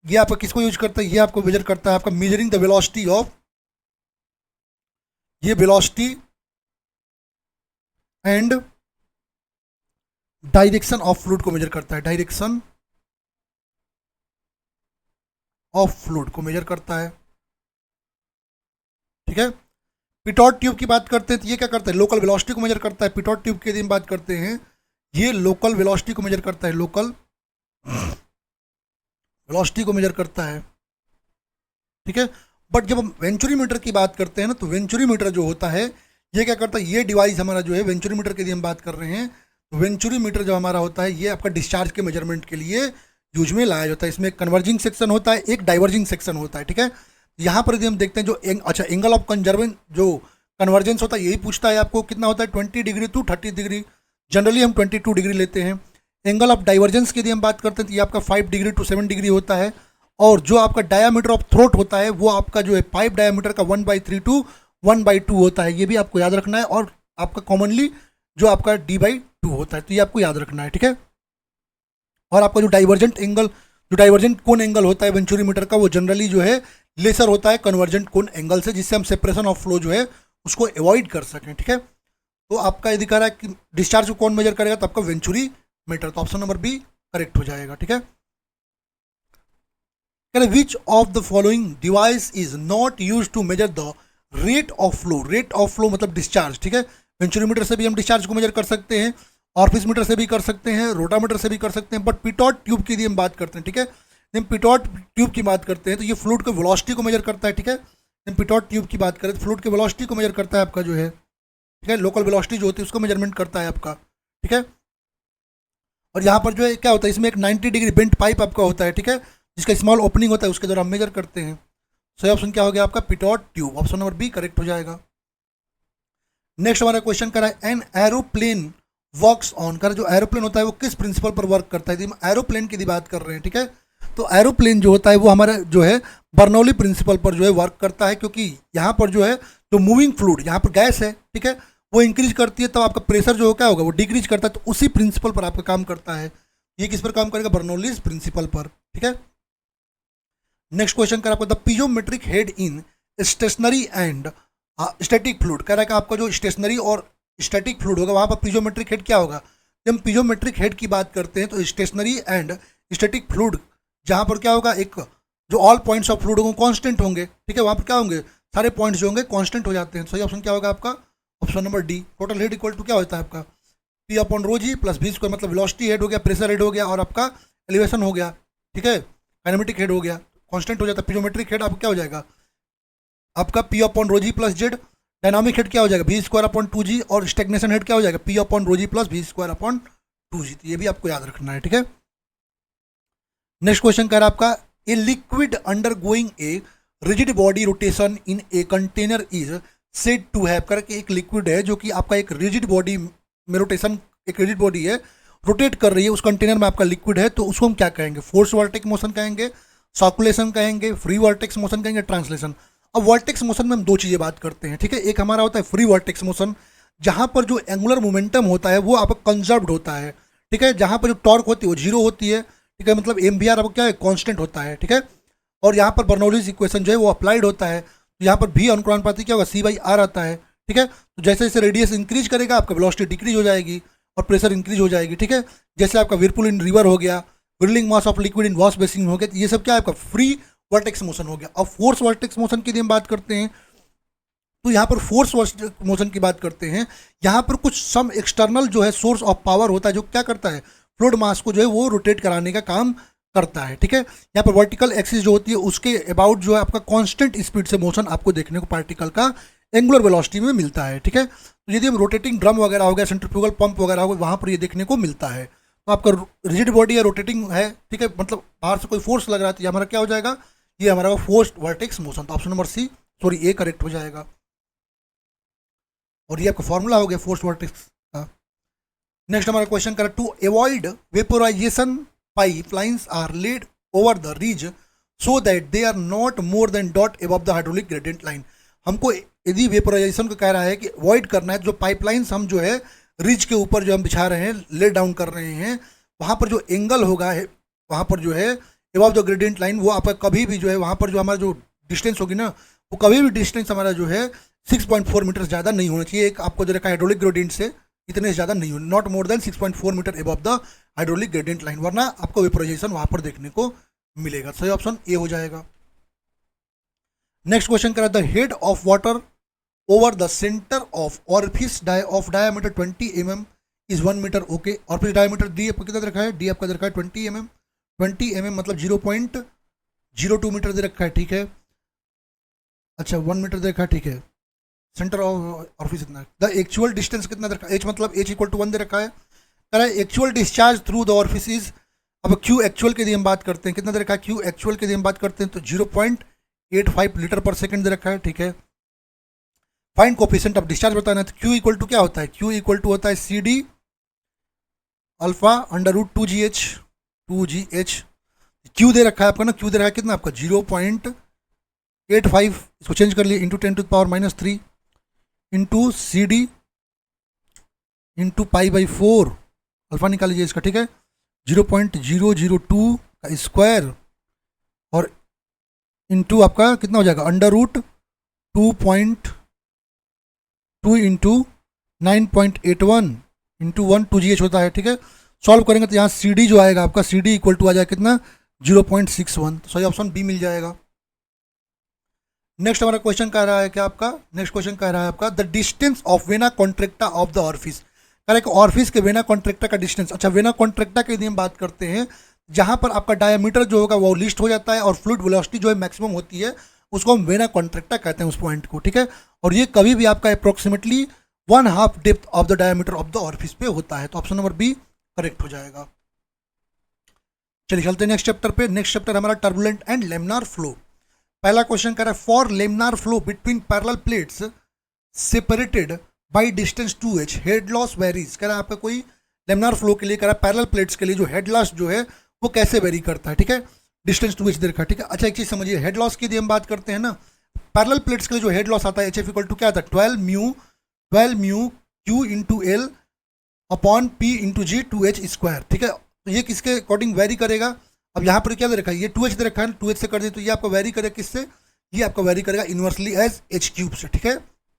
ये आपका किसको यूज करता है, ये आपको मेजर करता है आपका मेजरिंग द वेलोसिटी ऑफ, ये velocity and direction of fluid को मेजर करता है, डायरेक्शन ऑफ फ्लूइड को मेजर करता है, ठीक है। पिटोट ट्यूब की बात करते हैं तो ये क्या करता है, लोकल वेलोसिटी को मेजर करता है। पिटोट ट्यूब की यदि हम बात करते हैं, ये लोकल वेलोसिटी को मेजर करता है, लोकल वेलोसिटी को मेजर करता है, ठीक है। बट जब हम वेंचुरी मीटर की बात करते हैं ना, तो वेंचुरी मीटर जो होता है ये क्या करता है, ये डिवाइस हमारा जो है वेंचुरी मीटर की यदि हम बात कर रहे हैं, तो वेंचुरी मीटर जो हमारा होता है ये आपका डिस्चार्ज के मेजरमेंट के लिए यूज में लाया जाता है। इसमें एक कन्वर्जिंग सेक्शन होता है, एक डाइवर्जिंग सेक्शन होता है, ठीक है। यहाँ पर यदि हम देखते हैं जो अच्छा एंगल ऑफ कंजर्वेंस जो कन्वर्जेंस होता है यही पूछता है आपको कितना होता है, 20 डिग्री टू 30 डिग्री, जनरली हम 22 डिग्री लेते हैं। एंगल ऑफ डाइवर्जेंस की यदि हम बात करते हैं तो ये आपका 5 डिग्री टू 7 डिग्री होता है। और जो आपका डायामीटर ऑफ थ्रोट होता है वो आपका जो है पाइप डायामीटर का 1/3 टू 1/2 होता है, ये भी आपको याद रखना है। और आपका कॉमनली जो आपका D/2 होता है, तो ये आपको याद रखना है, ठीक है। और आपका जो डाइवर्जेंट कोन एंगल होता है वेंचुरी मीटर का, वो जनरली जो है लेसर होता है कन्वर्जेंट कोन एंगल से, जिससे हम सेपरेशन ऑफ फ्लो जो है उसको अवॉइड कर सकें, ठीक है। तो आपका यदि कह रहा है कि डिस्चार्ज को कौन मेजर करेगा, तो आपका वेंचुरी मीटर, तो ऑप्शन नंबर बी करेक्ट हो जाएगा, ठीक है। Which of the following device is not use to measure the rate of flow, rate of flow मतलब डिस्चार्ज, ठीक है। वेंचुरी मीटर से भी हम डिस्चार्ज को मेजर कर सकते हैं, ऑर्फिस मीटर से भी कर सकते हैं, रोटामीटर से भी कर सकते हैं, बट पिटोट ट्यूब की यदि हम बात करते हैं, ठीक है, हम पिटोट ट्यूब की बात करते हैं तो ये फ्लूइड के वेलोसिटी को मेजर करता है, ठीक है। हम पिटोट ट्यूब की बात करें तो फ्लूइड के वेलोसिटी को मेजर करता है आपका जो है, ठीक है, लोकल वेलोसिटी जो होती है उसको मेजरमेंट करता है आपका, ठीक है। और यहाँ पर जो है क्या होता है, इसमें एक 90 डिग्री बेंट पाइप आपका होता है, ठीक है, जिसका स्मॉल ओपनिंग होता है, उसके द्वारा हम मेजर करते हैं। सही ऑप्शन क्या हो गया आपका, pitot tube, option number B correct हो जाएगा। नेक्स्ट हमारा क्वेश्चन करा है, एन एरोप्लेन वर्क्स ऑन, कर जो एरोप्लेन होता है वो किस प्रिंसिपल पर वर्क करता है। हम एरोप्लेन की बात कर रहे हैं, ठीक है, तो एरोप्लेन जो होता है वो हमारा जो है बर्नौली प्रिंसिपल पर जो है वर्क करता है, क्योंकि यहाँ पर जो है जो मूविंग फ्लूइड यहाँ पर गैस है, ठीक है, वो इंक्रीज करती है, तब आपका प्रेशर जो क्या होगा वो डिक्रीज करता है, तो उसी प्रिंसिपल पर आपका काम करता है। ये किस पर काम करेगा, बर्नौलीज प्रिंसिपल पर, ठीक है। नेक्स्ट क्वेश्चन कर आपको, the piezometric head in stationary and static fluid, कह रहा है कि आपका जो स्टेशनरी और स्टैटिक फ्लूइड होगा वहाँ पर पिजोमेट्रिक हेड क्या होगा। जब हम पिजोमेट्रिक हेड की बात करते हैं तो स्टेशनरी एंड स्टैटिक फ्लूइड जहाँ पर क्या होगा, एक जो ऑल पॉइंट्स ऑफ फ्लूइड होंगे कॉन्स्टेंट होंगे, ठीक है, वहाँ पर क्या होंगे, सारे पॉइंट्स जो होंगे कॉन्स्टेंट हो जाते हैं। सही ऑप्शन क्या होगा आपका, option number D, total head equal to क्या होता है आपका P/ρg प्लस V स्क्वायर, मतलब वेलोसिटी हेड हो गया, प्रेशर हेड हो गया और आपका एलिवेशन हो गया, ठीक है, काइनेमेटिक हेड हो गया, कांस्टेंट हो जाता है। पिजोमेट्रिक हेड आपका क्या हो जाएगा आपका पी अपॉन रो जी प्लस जेड। डायनामिक हेड क्या हो जाएगा V square upon two G, और स्टेगनेशन हेड क्या हो जाएगा पी अपॉन रो जी plus V square upon two G. तो ये भी आपको याद रखना है, ठीक है। नेक्स्ट क्वेश्चन कह रहा है आपका a liquid undergoing a rigid body rotation in a container is said to have, करके एक लिक्विड है जो कि आपका एक रिजिड बॉडी में रोटेशन, एक रिजिड बॉडी है रोटेट कर रही है, उस कंटेनर में आपका लिक्विड है, तो उसको हम क्या कहेंगे, फोर्स वर्टेक्स मोशन कहेंगे, सर्कुलेशन कहेंगे, फ्री वर्टेक्स मोशन कहेंगे, ट्रांसलेशन। अब वर्टेक्स मोशन में हम दो चीज़ें बात करते हैं, ठीक है। एक हमारा होता है फ्री वर्टेक्स मोशन, जहाँ पर जो एंगुलर मोमेंटम होता है वो आपका कंजर्व्ड होता है, ठीक है। जहाँ पर जो टॉर्क होती है वो जीरो होती है, ठीक है, मतलब एम वी आर आपको क्या है कांस्टेंट होता है, ठीक है। और यहाँ पर बर्नौलीज इक्वेशन जो है वो अप्लाइड होता है, तो यहाँ पर भी अनुक्रांति क्या होगा सी बाई आर आता है, ठीक है। तो जैसे जैसे रेडियस इंक्रीज करेगा आपका वेलोसिटी डिक्रीज हो जाएगी और प्रेशर इंक्रीज हो जाएगी, ठीक है। जैसे आपका व्हिर्लपूल इन रिवर हो गया, whirling mass of liquid in wash basin हो गया, तो ये सब क्या है आपका फ्री वर्टेक्स मोशन हो गया। अब फोर्स वर्टेक्स मोशन की हम बात करते हैं, तो यहाँ पर फोर्स वर्टेक्स मोशन की बात करते हैं, यहाँ पर कुछ सम एक्सटर्नल जो है सोर्स ऑफ पावर होता है जो क्या करता है फ्लूइड मास को जो है वो रोटेट कराने का काम करता है, ठीक है। यहाँ पर वर्टिकल एक्सिस जो होती है उसके अबाउट जो है आपका कांस्टेंट स्पीड से मोशन आपको देखने को पार्टिकल का एंगुलर वेलोसिटी में मिलता है, ठीक है। तो यदि हम रोटेटिंग ड्रम वगैरह हो गया, सेंट्रीफ्यूगल पंप वगैरह हो गया, वहाँ पर ये देखने को मिलता है। तो आपका रिजिड बॉडी है, रोटेटिंग है, ठीक है, मतलब बाहर से कोई फोर्स लग रहा है तो ये हमारा क्या हो जाएगा, ये हमारा फोर्स वर्टेक्स मोशन। तो option number C sorry A correct हो जाएगा, और ये आपका फॉर्मूला हो गया फोर्स वर्टेक्स का। नेक्स्ट हमारा क्वेश्चन करें to avoid vaporisation pipelines are laid over the ridge so that they are not more than dot above the hydraulic gradient line। हमको यदि वेपोराइजेशन को कह रहा है कि अवॉइड करना है, जो पाइपलाइंस हम जो है रिज के ऊपर जो हम बिछा रहे हैं, ले डाउन कर रहे हैं, वहाँ पर जो एंगल होगा है वहाँ पर जो है अबव द ग्रेडियंट लाइन, वो आपका कभी भी जो है वहाँ पर जो हमारा जो डिस्टेंस होगी ना, वो कभी भी डिस्टेंस हमारा जो है 6.4 मीटर ज़्यादा नहीं होना चाहिए। एक आपको जो रखा हाइड्रोलिक ग्रेडियंट से इतने ज़्यादा नहीं हो, not more than 6.4 metre above the hydraulic gradient line, वरना आपको वेपोराइजेशन वहाँ पर देखने को मिलेगा। सही ऑप्शन ए हो जाएगा। नेक्स्ट क्वेश्चन करा the head of water over the centre of orifice of diameter 20 mm is 1 metre, okay. और फिर डायमीटर डी आपका कितना दे रखा है, डी आपका दे रखा है 20 mm, 20 mm मतलब 0.02 मीटर दे रखा है, ठीक है। अच्छा 1 मीटर दे रखा है, ठीक है। सेंटर ऑफ ऑरिफिस इतना, द एक्चुअल डिस्टेंस कितना दे रखा है, एच मतलब एच इक्वल टू 1 दे रखा है। कह रहा है actual discharge through the orifice is, अब क्यू एक्चुअल के लिए हम बात करते हैं, कितना दे रखा है क्यू एक्चुअल के लिए हम बात करते हैं तो 0.85 लीटर पर सेकंड दे रखा है, ठीक है। फाइंड कोफिशिएंट ऑफ डिस्चार्ज बताना है, तो क्यू इक्वल टू क्या होता है, क्यू इक्वल टू होता है C D alpha under root 2GH। Q दे रखा है आपका ना, क्यू दे रखा है कितना आपका 0.85, इसको चेंज कर लिए into 10⁻³ into C D into π/4, alpha निकाल लीजिए इसका, ठीक है। 0.002 का स्क्वायर और इंटू आपका कितना हो जाएगा under root 2.2 into 9.81 into 1 2GH होता है, ठीक है। सॉल्व करेंगे तो यहाँ सी डी जो आएगा आपका, सी डी इक्वल टू आ जाएगा कितना 0.61, तो सही ऑप्शन बी मिल जाएगा। नेक्स्ट हमारा क्वेश्चन कह रहा है क्या आपका, नेक्स्ट क्वेश्चन कह रहा है आपका the distance of vena contracta of the orifice, कह रहा है कि ऑरिफिस के वेना कॉन्ट्रैक्टा का डिस्टेंस। अच्छा वेना कॉन्ट्रैक्टा के लिए हम बात करते हैं जहाँ पर आपका डायमीटर जो होगा वो लिस्ट हो जाता है और फ्लूइड वेलोसिटी जो है मैक्सिमम होती है, उसको हम वेना कॉन्ट्रैक्टा कहते हैं उस पॉइंट को, ठीक है। और ये कभी भी आपका approximately 1/2 depth of the diameter of the orifice पे होता है, तो ऑप्शन नंबर बी करेक्ट हो जाएगा। चलिए चलते हैं नेक्स्ट चैप्टर पे। नेक्स्ट चैप्टर हमारा टर्बुलेंट एंड लेमिनार फ्लो। पहला क्वेश्चन कह रहा है for laminar flow between parallel plates separated by distance 2h head loss varies. कह रहा है आपका कोई लेमिनार फ्लो के लिए कह रहा है पैरेलल प्लेट्स के लिए जो हेड लॉस जो है वो कैसे वेरी करता है, ठीक है। डिस्टेंस 2h दे रखा है, ठीक है। अच्छा एक चीज़ समझिए, हेड लॉस की यदि हम बात करते हैं ना, पैरेलल प्लेट्स के लिए जो हेड लॉस आता है HF इक्वल टू क्या आता है 12 mu Q into L upon P into G 2h square, ठीक है। तो ये किसके अकॉर्डिंग वेरी करेगा, अब यहाँ पर क्या दे रखा है, ये 2h दे रखा है, 2h से कर दे तो ये आपका वेरी करेगा किससे, ये आपका वेरी करेगा इन्वर्सली एज h³ से, ठीक है।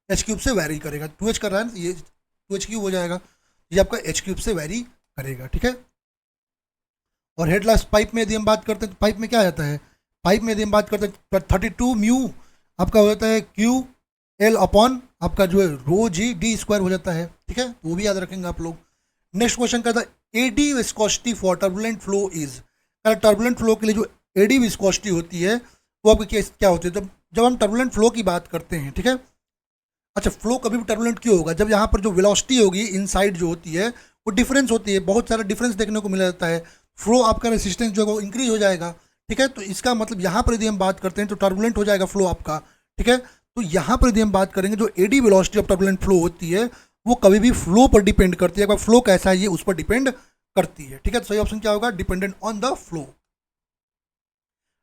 h³ से वेरी करेगा, 2h कर रहा है ये 2h³ हो जाएगा, ये आपका h³ से वेरी करेगा, ठीक है। और हेड लॉस पाइप में यदि हम बात करते हैं तो पाइप में क्या आ जाता है, पाइप में यदि हम बात करते हैं 32 म्यू आपका हो जाता है Q L अपॉन आपका जो है रो G D स्क्वायर हो जाता है, ठीक है। वो भी याद रखेंगे आप लोग। नेक्स्ट क्वेश्चन का था eddy viscosity for turbulent flow is, turbulent flow के लिए जो एडी विस्कोसिटी होती है वो आपकी क्या होती है, जब हम टर्बुलेंट फ्लो की बात करते हैं, ठीक है। अच्छा, फ्लो कभी भी टर्बुलेंट क्यों होगा, जब यहाँ पर जो वेलोसिटी होगी इनसाइड जो होती है वो डिफरेंस होती है, बहुत सारा डिफरेंस देखने को मिल जाता है, फ्लो आपका रेसिस्टेंस जो है वो इंक्रीज हो जाएगा, ठीक है। तो इसका मतलब यहाँ पर यदि हम बात करते हैं तो टर्बुलेंट हो जाएगा फ्लो आपका, ठीक है। तो यहाँ पर यदि हम बात करेंगे जो eddy velocity of turbulent flow होती है वो कभी भी फ्लो पर डिपेंड करती है, फ्लो कैसा है ये उस पर डिपेंड करती है, ठीक है। तो सही ऑप्शन क्या होगा, dependent on the flow.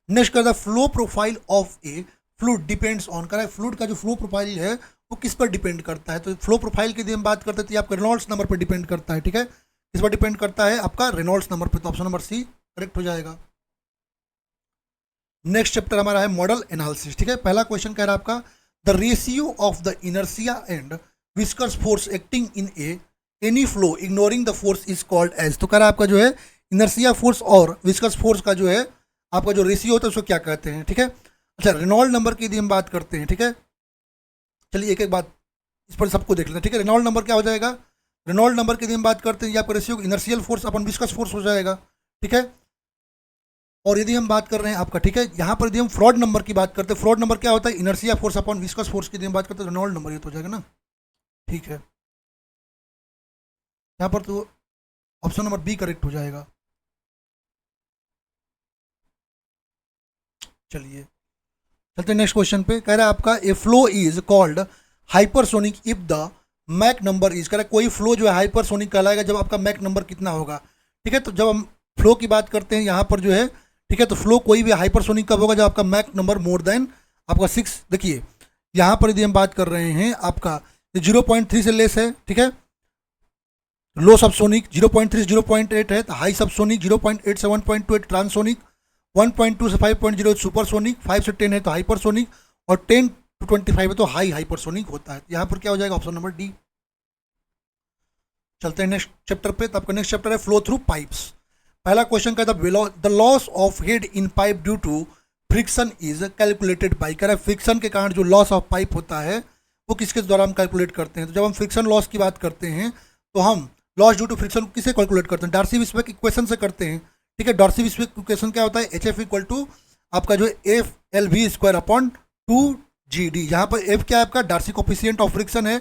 Next कर the flow profile of a fluid depends on, करा फ्लूइड का जो फ्लो प्रोफाइल है वो किस पर डिपेंड करता है, तो फ्लो प्रोफाइल की यदि हम बात करते हैं तो ये आपका रेनॉल्ड्स नंबर पर डिपेंड करता है, ठीक है। किस पर डिपेंड करता है, आपका रेनॉल्ड्स नंबर पर, तो ऑप्शन नंबर सी करेक्ट हो जाएगा। नेक्स्ट चैप्टर हमारा है मॉडल एनालिसिस, ठीक है। पहला क्वेश्चन कह रहा है आपका the ratio of the inertia and viscous force acting in a any flow ignoring the force is called as, तो कह रहा है आपका जो है इनर्शिया फोर्स और विस्कस फोर्स का जो है आपका जो रेशियो होता है उसको क्या कहते हैं, ठीक है। अच्छा, रेनॉल्ड नंबर की यदि हम बात करते हैं, ठीक है, चलिए एक एक बात इस पर सबको देख लेते हैं, ठीक है। रेनॉल्ड नंबर क्या हो जाएगा, रेनॉल्ड नंबर की यदि हम बात करते हैं ये आपका रेशियो इनर्शियल फोर्स अपन विस्कस फोर्स हो जाएगा, ठीक है। और यदि हम बात कर रहे हैं आपका, ठीक है, यहाँ पर यदि हम फ्रॉड नंबर की बात करते हैं, फ्रॉड नंबर क्या होता है, inertia force upon viscous force की यदि हम बात करते हैं रेनॉल्ड नंबर ये तो हो जाएगा ना, ठीक है। यहाँ पर तो ऑप्शन नंबर बी करेक्ट हो जाएगा। चलिए चलते नेक्स्ट क्वेश्चन पे, कह रहा है आपका ए flow is called hypersonic if the Mach number is, कह रहा है कोई फ्लो जो है हाइपरसोनिक कहलाएगा जब आपका मैक नंबर कितना होगा, ठीक है। तो जब हम फ्लो की बात करते हैं यहाँ पर जो है, ठीक है, तो फ्लो कोई भी हाइपरसोनिक कब होगा जब आपका मैक नंबर मोर देन आपका 6, देखिए यहाँ पर यदि हम बात कर रहे हैं आपका 0.3 से लेस है, ठीक है, लो सबसोनिक 0.3 0.8 है, तो हाई सबसोनिक 0.8 से 1.28 ट्रांसोनिक, 1.2 से 5.0 सुपरसोनिक, 5 से 10 है तो हाइपरसोनिक, और 10 to 25 है तो हाई हाइपरसोनिक होता है। यहाँ पर क्या हो जाएगा, ऑप्शन नंबर डी। चलते हैं नेक्स्ट चैप्टर पे, तो आपका नेक्स्ट चैप्टर है फ्लो थ्रू पाइप्स। पहला क्वेश्चन कहता है the loss of head in pipe due to friction is calculated by, कह रहा है फ्रिक्शन के कारण जो लॉस ऑफ पाइप होता है वो किसके द्वारा हम कैलकुलेट करते हैं, तो जब हम फ्रिक्शन लॉस की बात करते हैं तो हम लॉस ड्यू टू फ्रिक्शन किसे कैलकुलेट करते हैं, डार्सी-विस्बेक इक्वेशन से करते हैं, ठीक है। डार्सी-विस्बेक इक्वेशन क्या होता है, एच एफ इक्वल टू आपका जो F L V square upon 2 GD, यहाँ पर एफ क्या है आपका डार्सी कोफिशिएंट ऑफ फ्रिक्शन है,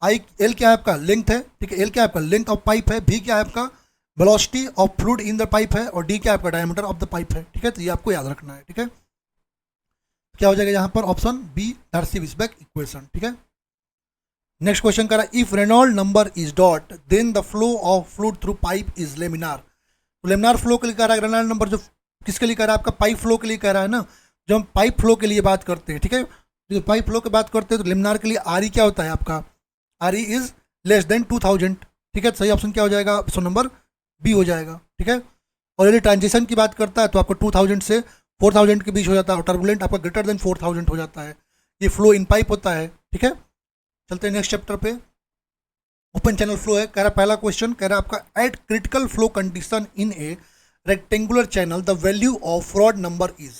आई एल क्या है आपका लेंथ है, ठीक है, एल क्या है आपका लेंथ ऑफ पाइप है, भी क्या है आपका velocity of fluid in the pipe है, और डी क्या है आपका डायमीटर ऑफ द पाइप है, ठीक है। तो ये आपको याद रखना है, ठीक है। क्या हो जाएगा यहाँ पर ऑप्शन बी डार्सी-विस्बेक इक्वेशन, ठीक है। नेक्स्ट क्वेश्चन कह रहा है if Reynold number is dot then the flow of fluid through pipe is laminar, तो लेमिनार फ्लो के लिए कह रहा है, रेनॉल्ड नंबर जो किसके लिए कह रहा है आपका पाइप फ्लो के लिए कह रहा है ना, जब हम पाइप फ्लो के लिए बात करते हैं, ठीक है, जो पाइप फ्लो की बात करते हैं तो लेमिनार के लिए आर ई क्या होता है आपका, R E is less than 2000, ठीक है। सही ऑप्शन क्या हो जाएगा, ऑप्शन नंबर बी हो जाएगा, ठीक है। और यदि ट्रांजिशन की बात करता है तो आपको 2000 से 4000 के बीच हो जाता है, और टर्बुलेंट आपका ग्रेटर देन 4000 हो जाता है, ये फ्लो इन पाइप होता है, ठीक है। चलते हैं नेक्स्ट चैप्टर पे, ओपन चैनल फ्लो है, कह रहा पहला क्वेश्चन कह रहा है आपका eight critical flow condition in A rectangular channel the value of fraud number is,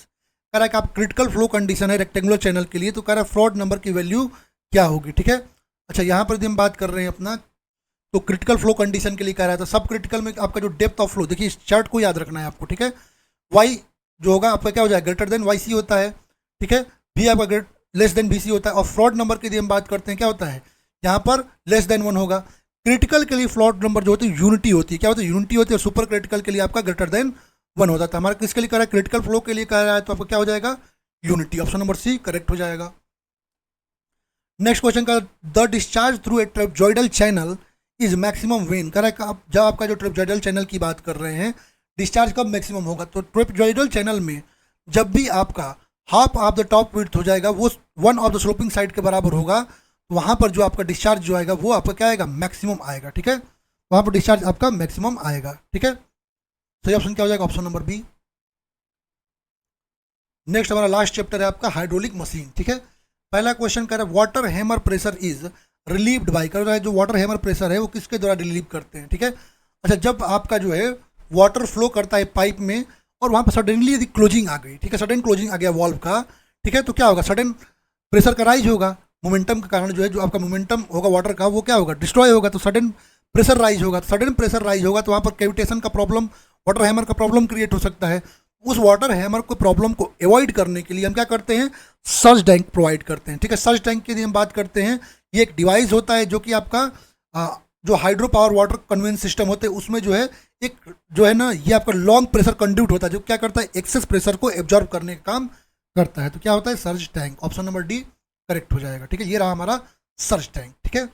कह रहा है कि आप क्रिटिकल फ्लो कंडीशन है रेक्टेंगुलर चैनल के लिए, तो कह रहा है फ्रॉड नंबर की वैल्यू क्या होगी, ठीक है। अच्छा, यहाँ पर यदि हम बात कर रहे हैं अपना, तो क्रिटिकल फ्लो कंडीशन के लिए कह रहा है, तो सब क्रिटिकल में आपका जो डेप्थ ऑफ फ्लो, देखिए इस चार्ट को याद रखना है आपको, ठीक है। वाई जो होगा आपका क्या हो जाएगा, ग्रेटर देन वाई सी होता है, ठीक है, भी आपका लेस देन बी सी होता है, और फ्रॉड नंबर की यदि हम बात करते हैं क्या होता है, यहाँ पर लेस देन 1 होगा। क्रिटिकल के लिए फ्रॉड नंबर जो होती है यूनिटी होती है, क्या होती है, यूनिटी होती है, और सुपर क्रिटिकल के लिए आपका ग्रेटर देन 1 होता है। हमारा किसके लिए कह रहा है, क्रिटिकल फ्लो के लिए कह रहा है, तो आपका क्या हो जाएगा, unity, option number C correct हो जाएगा। नेक्स्ट क्वेश्चन का the discharge through a trapezoidal channel is maximum when, कह रहा है जब आपका जो ट्रेपजॉइडल चैनल की बात कर रहे हैं डिस्चार्ज कब मैक्सिमम होगा, तो ट्रेपजॉइडल चैनल में जब भी आपका half of the top width हो जाएगा वो 1 ऑफ द स्लोपिंग साइड के बराबर होगा, तो वहाँ पर जो आपका डिस्चार्ज जो आएगा वो आपका क्या आएगा, मैक्सिमम आएगा, ठीक है, वहाँ पर डिस्चार्ज आपका मैक्सिमम आएगा, ठीक है। सही ऑप्शन क्या हो जाएगा, ऑप्शन नंबर बी। नेक्स्ट हमारा लास्ट चैप्टर है आपका हाइड्रोलिक मशीन, ठीक है। पहला क्वेश्चन कह रहा है water hammer pressure is relieved by, कर रहा है जो वाटर हैमर प्रेशर है वो किसके द्वारा रिलीव करते हैं, ठीक है। अच्छा, जब आपका जो है वाटर फ्लो करता है पाइप में और वहाँ पर सडनली यदि क्लोजिंग आ गई, ठीक है, सडन क्लोजिंग आ गया वॉल्व का, ठीक है, तो क्या होगा, सडन प्रेशर का राइज होगा, मोमेंटम के कारण जो है जो आपका मोमेंटम होगा वाटर का वो क्या होगा, डिस्ट्रॉय होगा, तो सडन प्रेशर राइज होगा, तो सडन प्रेशर राइज होगा तो वहाँ पर कैविटेशन का प्रॉब्लम वाटर हैमर का प्रॉब्लम क्रिएट हो सकता है। उस वाटर हैमर को प्रॉब्लम को अवॉइड करने के लिए हम क्या करते हैं, सर्ज टैंक प्रोवाइड करते हैं। ठीक है, सर्ज टैंक के लिए हम बात करते हैं, ये एक डिवाइस होता है जो कि आपका जो hydro power water conveyance system होते हैं उसमें जो है एक जो है ना ये आपका लॉन्ग प्रेशर कंड्यूट होता है जो क्या करता है, एक्सेस प्रेशर को एब्जॉर्ब करने का काम करता है। तो क्या होता है, surge tank. Option number D correct हो जाएगा। ठीक है, ये रहा हमारा सर्ज टैंक। ठीक है,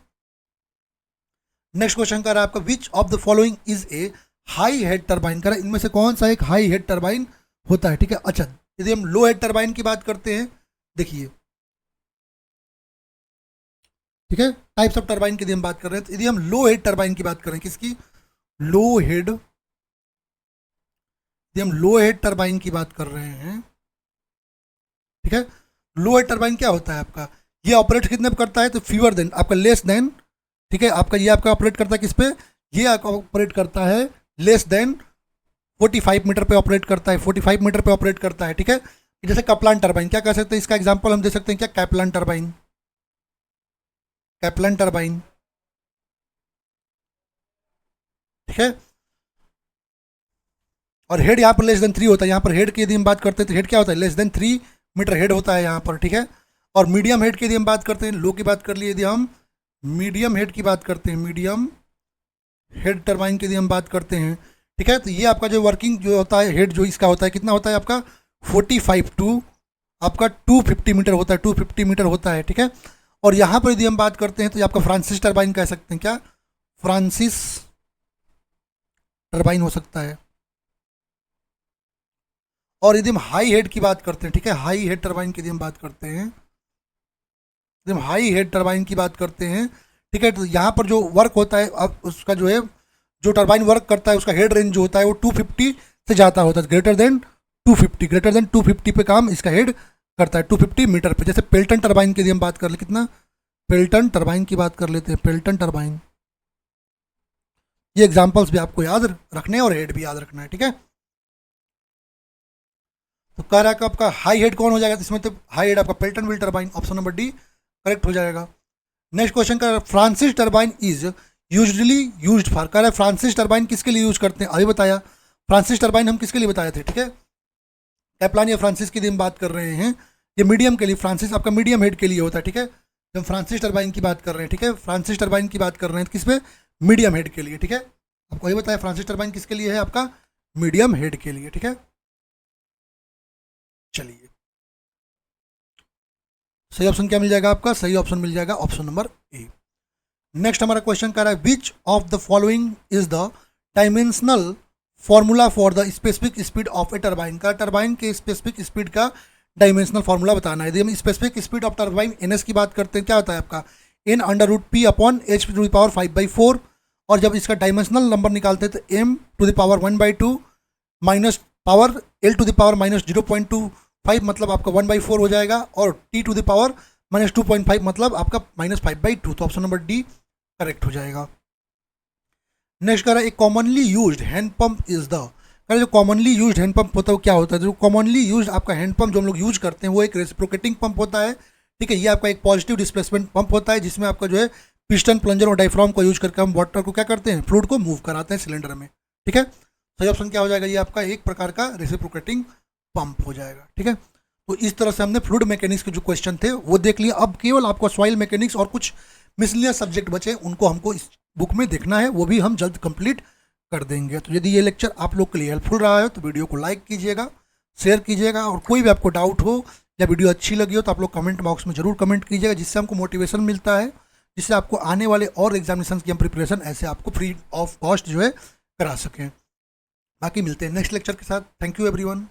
नेक्स्ट क्वेश्चन कर रहा है आपका विच of the following is a high head turbine. कर इनमें से कौन सा एक हाई हेड टरबाइन होता है। ठीक है, अच्छा यदि हम लो हेड टरबाइन की बात करते हैं, देखिए ठीक है, टाइप्स ऑफ टरबाइन की यदि हम बात कर रहे हैं, तो यदि हम लो हेड टरबाइन की बात करें, किसकी, लो हेड, यदि हम लो हेड टरबाइन की बात कर रहे हैं, ठीक है, लो हेड टरबाइन क्या होता है आपका, ये ऑपरेट कितने पे करता है, तो फीवर देन आपका लेस देन, ठीक है, आपका ये आपका ऑपरेट करता है किस पे, ये आपका ऑपरेट करता है लेस देन 45 मीटर पे ऑपरेट करता है, 45 मीटर पे ऑपरेट करता है। ठीक है, जैसे कपलान टरबाइन, क्या कह सकते हैं, इसका एग्जांपल हम दे सकते हैं क्या, कैपलान टरबाइन, कैपलान टरबाइन। ठीक है, और हेड यहाँ पर लेस देन 3 होता है, यहाँ पर हेड की यदि हम बात करते हैं तो हेड क्या होता है, लेस देन 3 मीटर हेड होता है यहाँ पर। ठीक है, और मीडियम हेड की यदि हम बात करते हैं, लो की बात कर लिए, यदि हम मीडियम हेड की बात करते हैं, मीडियम हेड टरबाइन की यदि हम बात करते हैं, ठीक है, तो ये आपका जो वर्किंग जो होता है हेड जो इसका होता है कितना होता है आपका 45 टू आपका 250 मीटर होता है, 250 मीटर होता है। ठीक है, और यहाँ पर यदि हम बात करते हैं तो ये आपका फ्रांसिस टरबाइन कह सकते हैं, क्या फ्रांसिस टरबाइन हो सकता है। और यदि हम हाई हेड की बात करते हैं, ठीक है, हाई हेड टरबाइन की यदि हम बात करते हैं, यदि हम हाई हेड टरबाइन की बात करते हैं, ठीक है, तो यहाँ पर जो वर्क होता है अब उसका जो है जो टरबाइन वर्क करता है उसका हेड रेंज जो होता है वो 250 से ज़्यादा होता है, ग्रेटर देन 250 पे काम इसका हेड करता है, 250 मीटर पे। जैसे पेल्टन टरबाइन की यदि हम बात कर ले, कितना, पेल्टन टरबाइन की बात कर लेते हैं, पेल्टन टरबाइन, ये एग्जांपल्स भी आपको याद रखने हैं और हेड भी याद रखना है। ठीक है, तो कह रहा है कि आपका हाई हेड कौन हो जाएगा, इसमें तो हाई हेड आपका Pelton wheel turbine, option number D correct हो जाएगा। नेक्स्ट क्वेश्चन का Francis turbine is usually used for, कह रहा है फ्रांसिस टरबाइन किसके लिए यूज करते हैं, अभी बताया फ्रांसिस टरबाइन हम किसके लिए बताए थे। ठीक है, कैपलान या फ्रांसिस की हम बात कर रहे हैं, ये मीडियम के लिए, फ्रांसिस आपका मीडियम हेड के लिए होता है। ठीक है, जब हम फ्रांसिस टरबाइन की बात कर रहे हैं, ठीक है, फ्रांसिस टरबाइन की बात कर रहे हैं किस पे, मीडियम हेड के लिए। ठीक है, आपको ये बताया फ्रांसिस टरबाइन किसके लिए है, आपका मीडियम हेड के लिए। ठीक है, चलिए सही ऑप्शन क्या मिल जाएगा आपका, सही ऑप्शन मिल जाएगा ऑप्शन नंबर ए। नेक्स्ट हमारा क्वेश्चन कर रहा है which of the following is the dimensional formula for the specific speed of a turbine, का टरबाइन के स्पेसिफिक स्पीड का डायमेंशनल फॉर्मूला बताना है। यदि हम specific speed of turbine N की बात करते हैं, क्या होता है आपका n under root P upon H to the power 5/4, और जब इसका डायमेंशनल नंबर निकालते हैं तो m to the power 1/2 minus power l to the power minus 0.25 मतलब आपका 1/4 हो जाएगा, और t to the power minus 2.5 मतलब आपका माइनस 5/2। तो ऑप्शन नंबर डी करेक्ट हो जाएगा। नेक्स्ट कह रहा है एक commonly used hand pump is the, कह जो कॉमनली यूज्ड हैंड पंप होता है वो क्या होता है, जो कॉमनली यूज्ड आपका हैंड पंप जो हम लोग यूज करते हैं वो एक रेसिप्रोकेटिंग पंप होता है। ठीक है, ये आपका एक पॉजिटिव डिस्प्लेसमेंट पंप होता है जिसमें आपका जो है पिस्टन, प्लंजर और डायफ्राम को यूज करके हम वाटर को क्या करते हैं, फ्लूइड को मूव कराते हैं सिलेंडर में। ठीक है, सही ऑप्शन क्या हो जाएगा, ये आपका एक प्रकार का रेसिप्रोकेटिंग पंप हो जाएगा। ठीक है, तो इस तरह से हमने फ्लूइड मैकेनिक्स के जो क्वेश्चन थे वो देख लिया। अब केवल आपको सॉइल मैकेनिक्स और कुछ मिसलिनियस सब्जेक्ट बचे, उनको हमको इस बुक में देखना है, वो भी हम जल्द कंप्लीट कर देंगे। तो यदि ये लेक्चर आप लोग के लिए हेल्पफुल रहा है तो वीडियो को लाइक कीजिएगा, शेयर कीजिएगा, और कोई भी आपको डाउट हो या वीडियो अच्छी लगी हो तो आप लोग कमेंट बॉक्स में जरूर कमेंट कीजिएगा, जिससे हमको मोटिवेशन मिलता है, जिससे आपको आने वाले और एग्जामिनेशन की हम प्रिपरेशन ऐसे आपको फ्री ऑफ कॉस्ट जो है करा सकें। बाकी मिलते हैं नेक्स्ट लेक्चर के साथ। Thank you everyone.